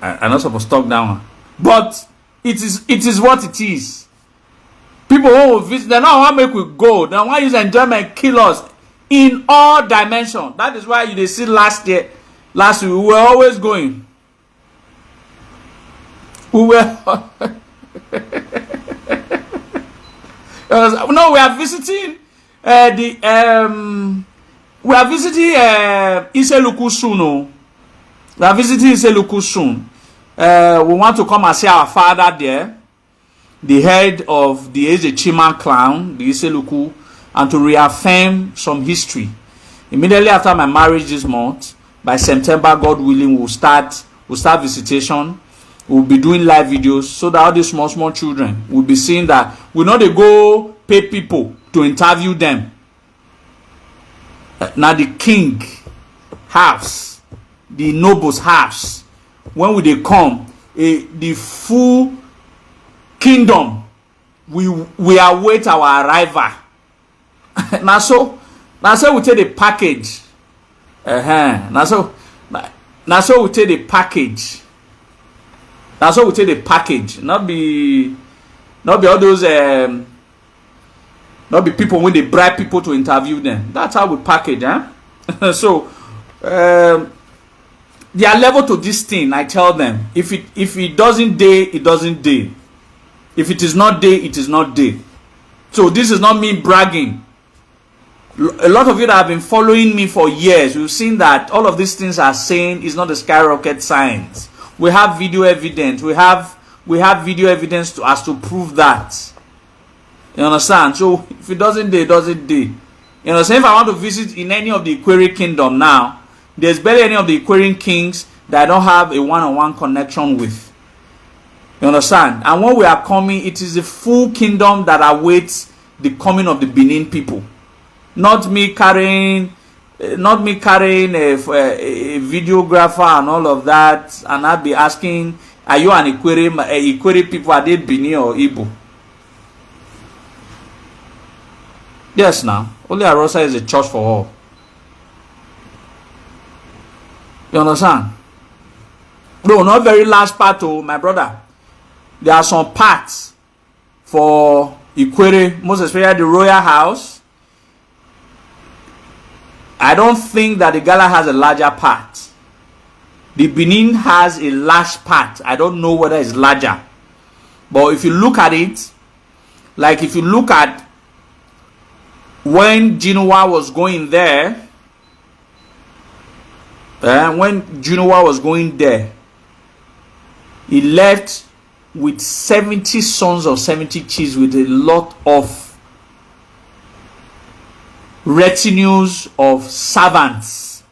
I'm not supposed to talk that one. But it is what it is. People who visit, they don't want to make we go. They want to use enjoyment kill us in all dimensions. That is why you see last week we were always going. We were no, we are visiting Iseluku soon. We are visiting Iseluku soon. We want to come and see our father there, the head of the Ezechima clan, the Iseluku, and to reaffirm some history. Immediately after my marriage this month, by September, God willing, we'll start visitation. We'll be doing live videos so that all these small children will be seeing that we know they go pay people to interview them. Now the king house, the noble's house, when will they come? The full kingdom, we await our arrival. now so we take the package. Now so we take the package. That's what we take the package. Not be all those not be people when they bribe people to interview them. That's how we package, So they are level to this thing. I tell them, if it doesn't day, it doesn't day. If it is not day, it is not day. So this is not me bragging. A lot of you that have been following me for years, you've seen that all of these things are saying is not a skyrocket science. We have video evidence. We have video evidence as to prove that. You understand? So if it doesn't day, it doesn't day. You understand? If I want to visit in any of the Ikwere kingdom now, there's barely any of the Ikwere kings that I don't have a one-on-one connection with. You understand? And when we are coming, it is the full kingdom that awaits the coming of the Benin people. Not me carrying a videographer and all of that, and I'd be asking, are you an Ikwere people? Are they Benin or Igbo? Yes, now. Only Arosa is a church for all. You understand? No, not very large part, oh, my brother. There are some parts for Ikwere, most especially the royal house. I don't think that the Gala has a larger part. The Benin has a large part. I don't know whether it's larger. But if you look at it, like if you look at when Genoa was going there, when Genoa was going there, he left with 70 sons of 70 chiefs with a lot of retinues of servants.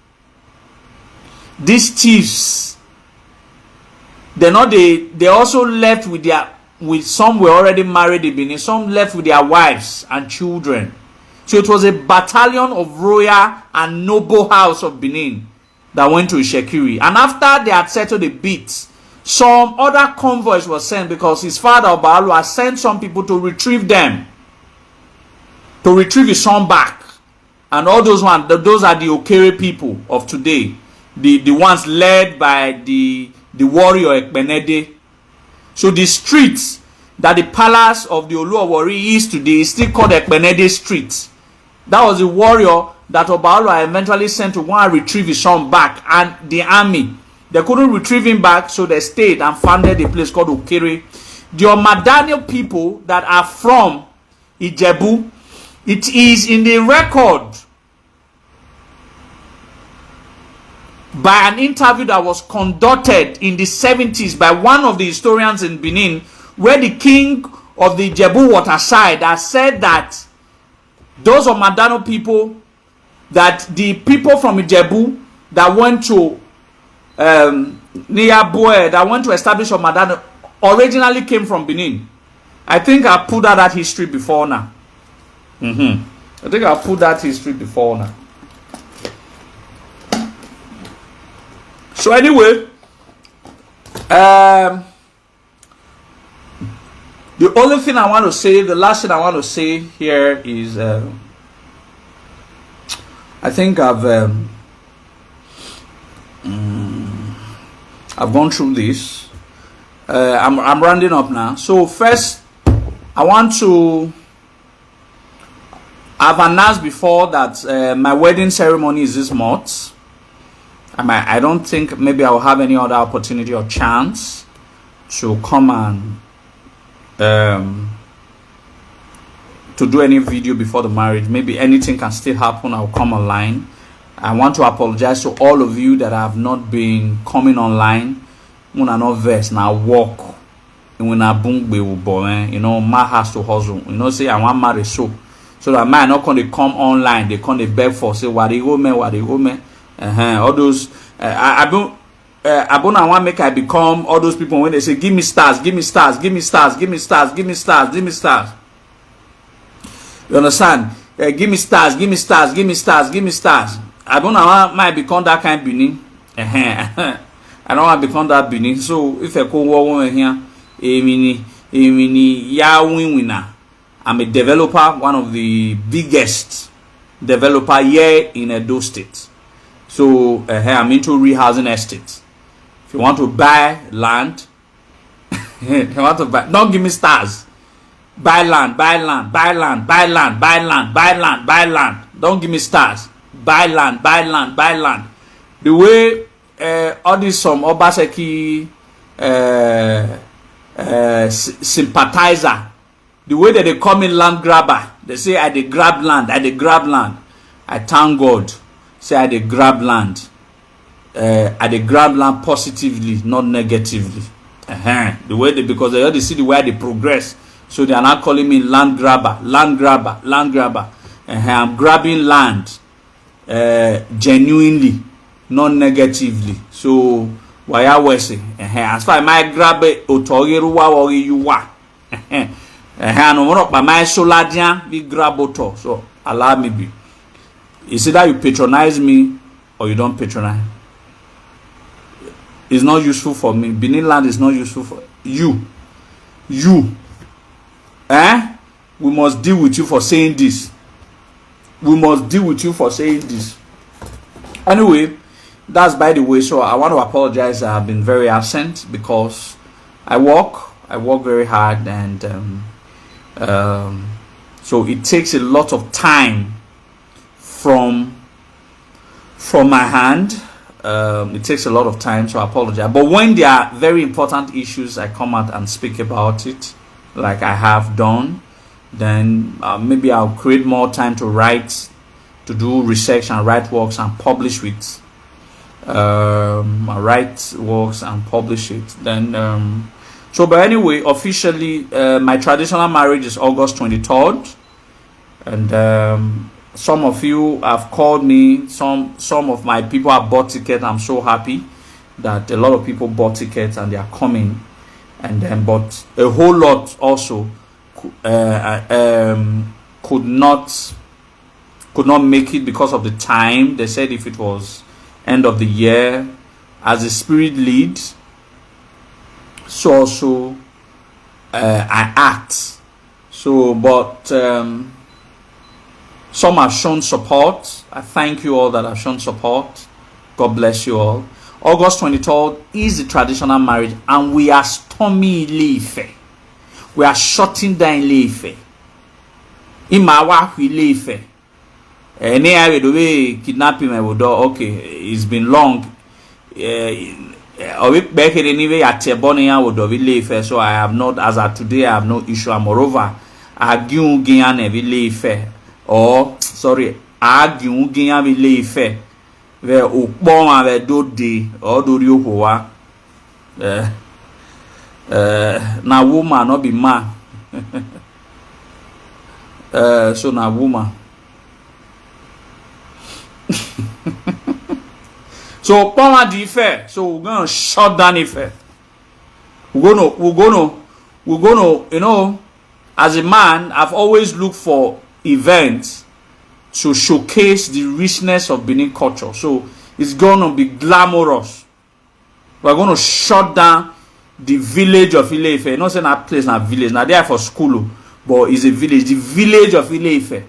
These chiefs, they also left with some were already married in Benin, some left with their wives and children. So it was a battalion of royal and noble house of Benin that went to Shekiri. And after they had settled the beat, some other convoys were sent because his father Obalu had sent some people to retrieve them, to retrieve his son back. And all those ones, those are the Okere people of today, the ones led by the warrior Ekbenede. So the streets that the palace of the Oluwari is today is still called Ekbenede Street. That was the warrior that Obalu eventually sent to go and retrieve his son back, and the army. They couldn't retrieve him back, so they stayed and founded a place called Okere. The Omadaniel people that are from Ijebu, it is in the record by an interview that was conducted in the 70s by one of the historians in Benin, where the king of the Ijebu waterside has said that those Omadaniel people, that the people from Ijebu that went to Niaboe, that went to establish Omadaniel, originally came from Benin. I think I put out that history before now. I think I put that history before now. So anyway, the only thing I want to say, the last thing I want to say here is, I think I've gone through this. I'm rounding up now. So first, I've announced before that my wedding ceremony is this month. I don't think maybe I'll have any other opportunity or chance to come and to do any video before the marriage. Maybe anything can still happen. I'll come online. I want to apologize to all of you that have not been coming online. When I not verse now walk. When I boom you know, my has to hustle. You know, say I want marry so that man not gonna come online. They come beg for say what they go me. All those I want to make I become all those people when they say give me stars, give me stars, give me stars, give me stars, give me stars, give me stars. You understand? Give me stars, give me stars, give me stars, give me stars. I don't want might become that kind of Benin. I don't want to become that Benin. So if I go over here, ya winner. I'm a developer, one of the biggest developer here in Edo State. So I'm into rehousing estates. If you want to buy land, don't give me stars. Buy land, buy land, buy land, buy land, buy land, buy land, buy land. Don't give me stars. Buy land, buy land, buy land. The way all these some Obaseki sympathizer, the way that they call me land grabber, they say I dey grab land, I dey grab land. I thank God. Say I dey grab land. I dey grab land positively, not negatively. The way they, because they already see the way they progress, so they are not calling me land grabber, land grabber, land grabber. I'm grabbing land genuinely, not negatively. So why I was say, as far as my grab it, otogeruwa or you wa. No more by my soladian, we grab oto. So allow me be. It's either you patronize me or you don't patronize. It's not useful for me. Benin land is not useful for you. We must deal with you for saying this. we must deal with you for saying this. Anyway, that's by the way. So I want to apologize. I've been very absent because I work very hard, and so it takes a lot of time from my hand. It takes a lot of time, so I apologize. But when there are very important issues, I come out and speak about it, like I have done. Then maybe I'll create more time to write, to do research and write works and publish it. Write works and publish it. Then so, but anyway, officially, my traditional marriage is August 23rd, and some of you have called me. Some of my people have bought tickets. I'm so happy that a lot of people bought tickets and they are coming. And then, but a whole lot also could not make it because of the time. They said if it was end of the year, as the spirit leads, so also I act. So, but some have shown support. I thank you all that have shown support. God bless you all. August 23rd is the traditional marriage, and we are storming Ile-Ife. We are shutting down Ile-Ife. Imawa Ile-Ife. Any area the way kidnapping my would okay, it's been long. Back anyway at Tebonia would of Ile-Ife, so I have not, as of today, I have no issue. And moreover, Agiun Gian Ile-Ife, or sorry, Agiun Gian Ile-Ife, where Ukboma where do de or do you hoa. Na woman not be man. So na woman. So Pama the Ife. So we're gonna shut down Ife. We're gonna, you know, as a man, I've always looked for events to showcase the richness of Benin culture. So it's gonna be glamorous. We're gonna shut down the village of Ile-Ife. You know, saying that place na village. Now there for school, but it's a village. The village of Ile-Ife.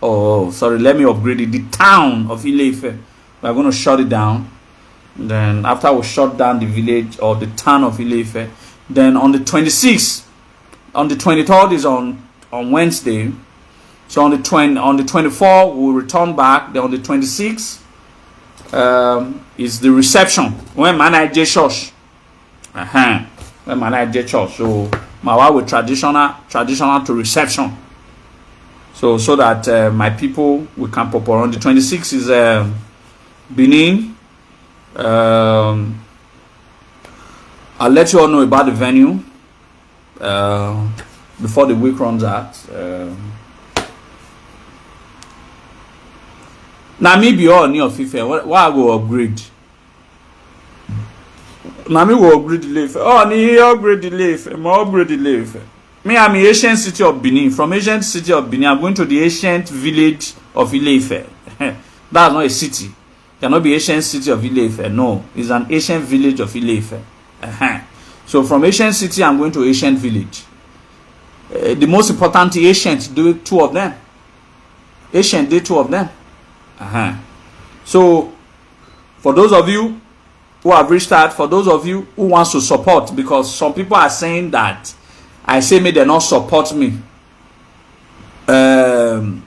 Oh, sorry, let me upgrade it. The town of Ile-Ife. We're going to shut it down. Then after we shut down the village or the town of Ile-Ife, then on the 26th, on the 23rd is on Wednesday. So on the 24th we'll return back. Then on the 26th is the reception. When man J church. When man J church. So my wife with traditional to reception. So that my people we can pop on the 26th is Benin. I'll let you all know about the venue before the week runs out. Namibia or near FIFA. Why I go upgrade? Nami will upgrade the Ile-Ife. Oh, ni upgrade the Ile-Ife. Upgrade the Ile-Ife. Me, I'm in ancient city of Benin. From ancient city of Benin, I'm going to the ancient village of Ile-Ife. That's not a city. It cannot be ancient city of Ile-Ife. No, it's an ancient village of Ile-Ife. So from ancient city, I'm going to ancient village. The most important ancient, do two of them. Ancient, do two of them. So for those of you who have reached out, for those of you who wants to support, because some people are saying that I say me they not support me. I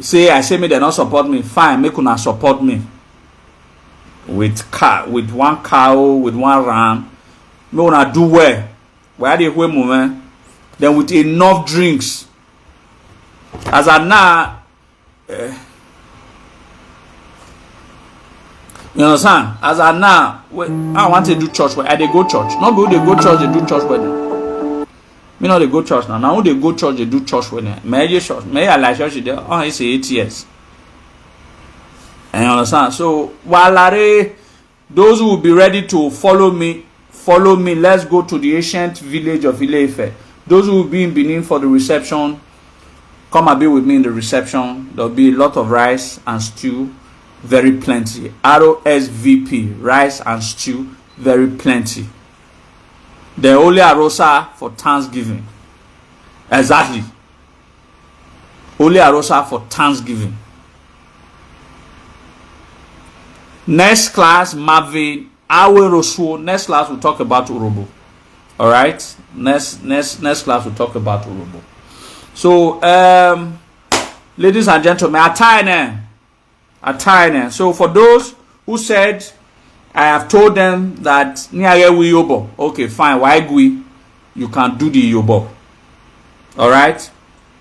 say me they not support me. Fine, make una support me. With one cow, with one ram. Me una do well. Where they way moment. Then with enough drinks. As I now you understand? As I now I want to do church where I they go church. Not go they go church, they do church wedding. Me not they go church now. Now they go church, they do church wedding. May church. May I like church there? Oh, it's 8 years. And you understand? So while those who will be ready to follow me. Let's go to the ancient village of Ile-Ife. Those who will be in Benin for the reception, come and be with me in the reception. There'll be a lot of rice and stew, very plenty. ROSVP, rice and stew, very plenty. The only arosa for Thanksgiving. Exactly. Only Arosa for Thanksgiving. Next class, Marvin Awerosu. Next class we'll talk about Urobo. Alright? Next class we'll talk about Urobo. So ladies and gentlemen, Atine. So for those who said I have told them that Yobo, okay, fine, why gui? You can do the Yobo. Alright?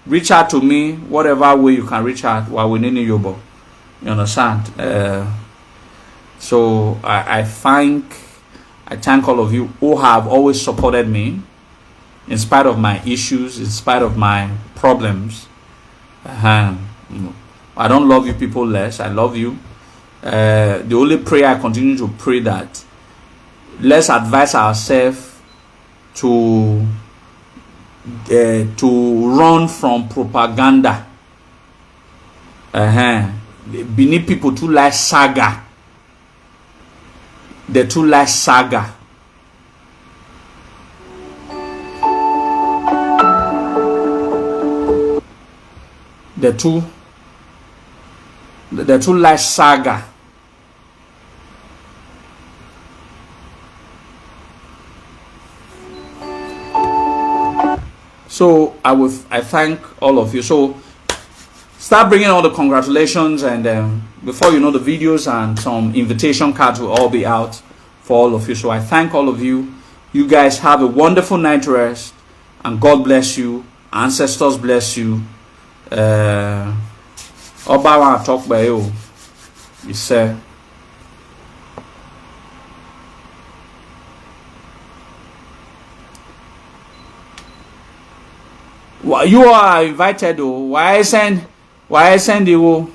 Reach out to me, whatever way you can reach out while we need Yobo. You understand? So I thank all of you who have always supported me in spite of my issues, in spite of my problems. I don't love you people less. I love you. The only prayer I continue to pray that let's advise ourselves to run from propaganda. Benin people too like saga. They too like saga. They too like saga. So I thank all of you. So start bringing all the congratulations, and before you know, the videos and some invitation cards will all be out for all of you. So I thank all of you. You guys have a wonderful night rest, and God bless you. Ancestors bless you. Oba talk by you. You say. You are invited. Why send you?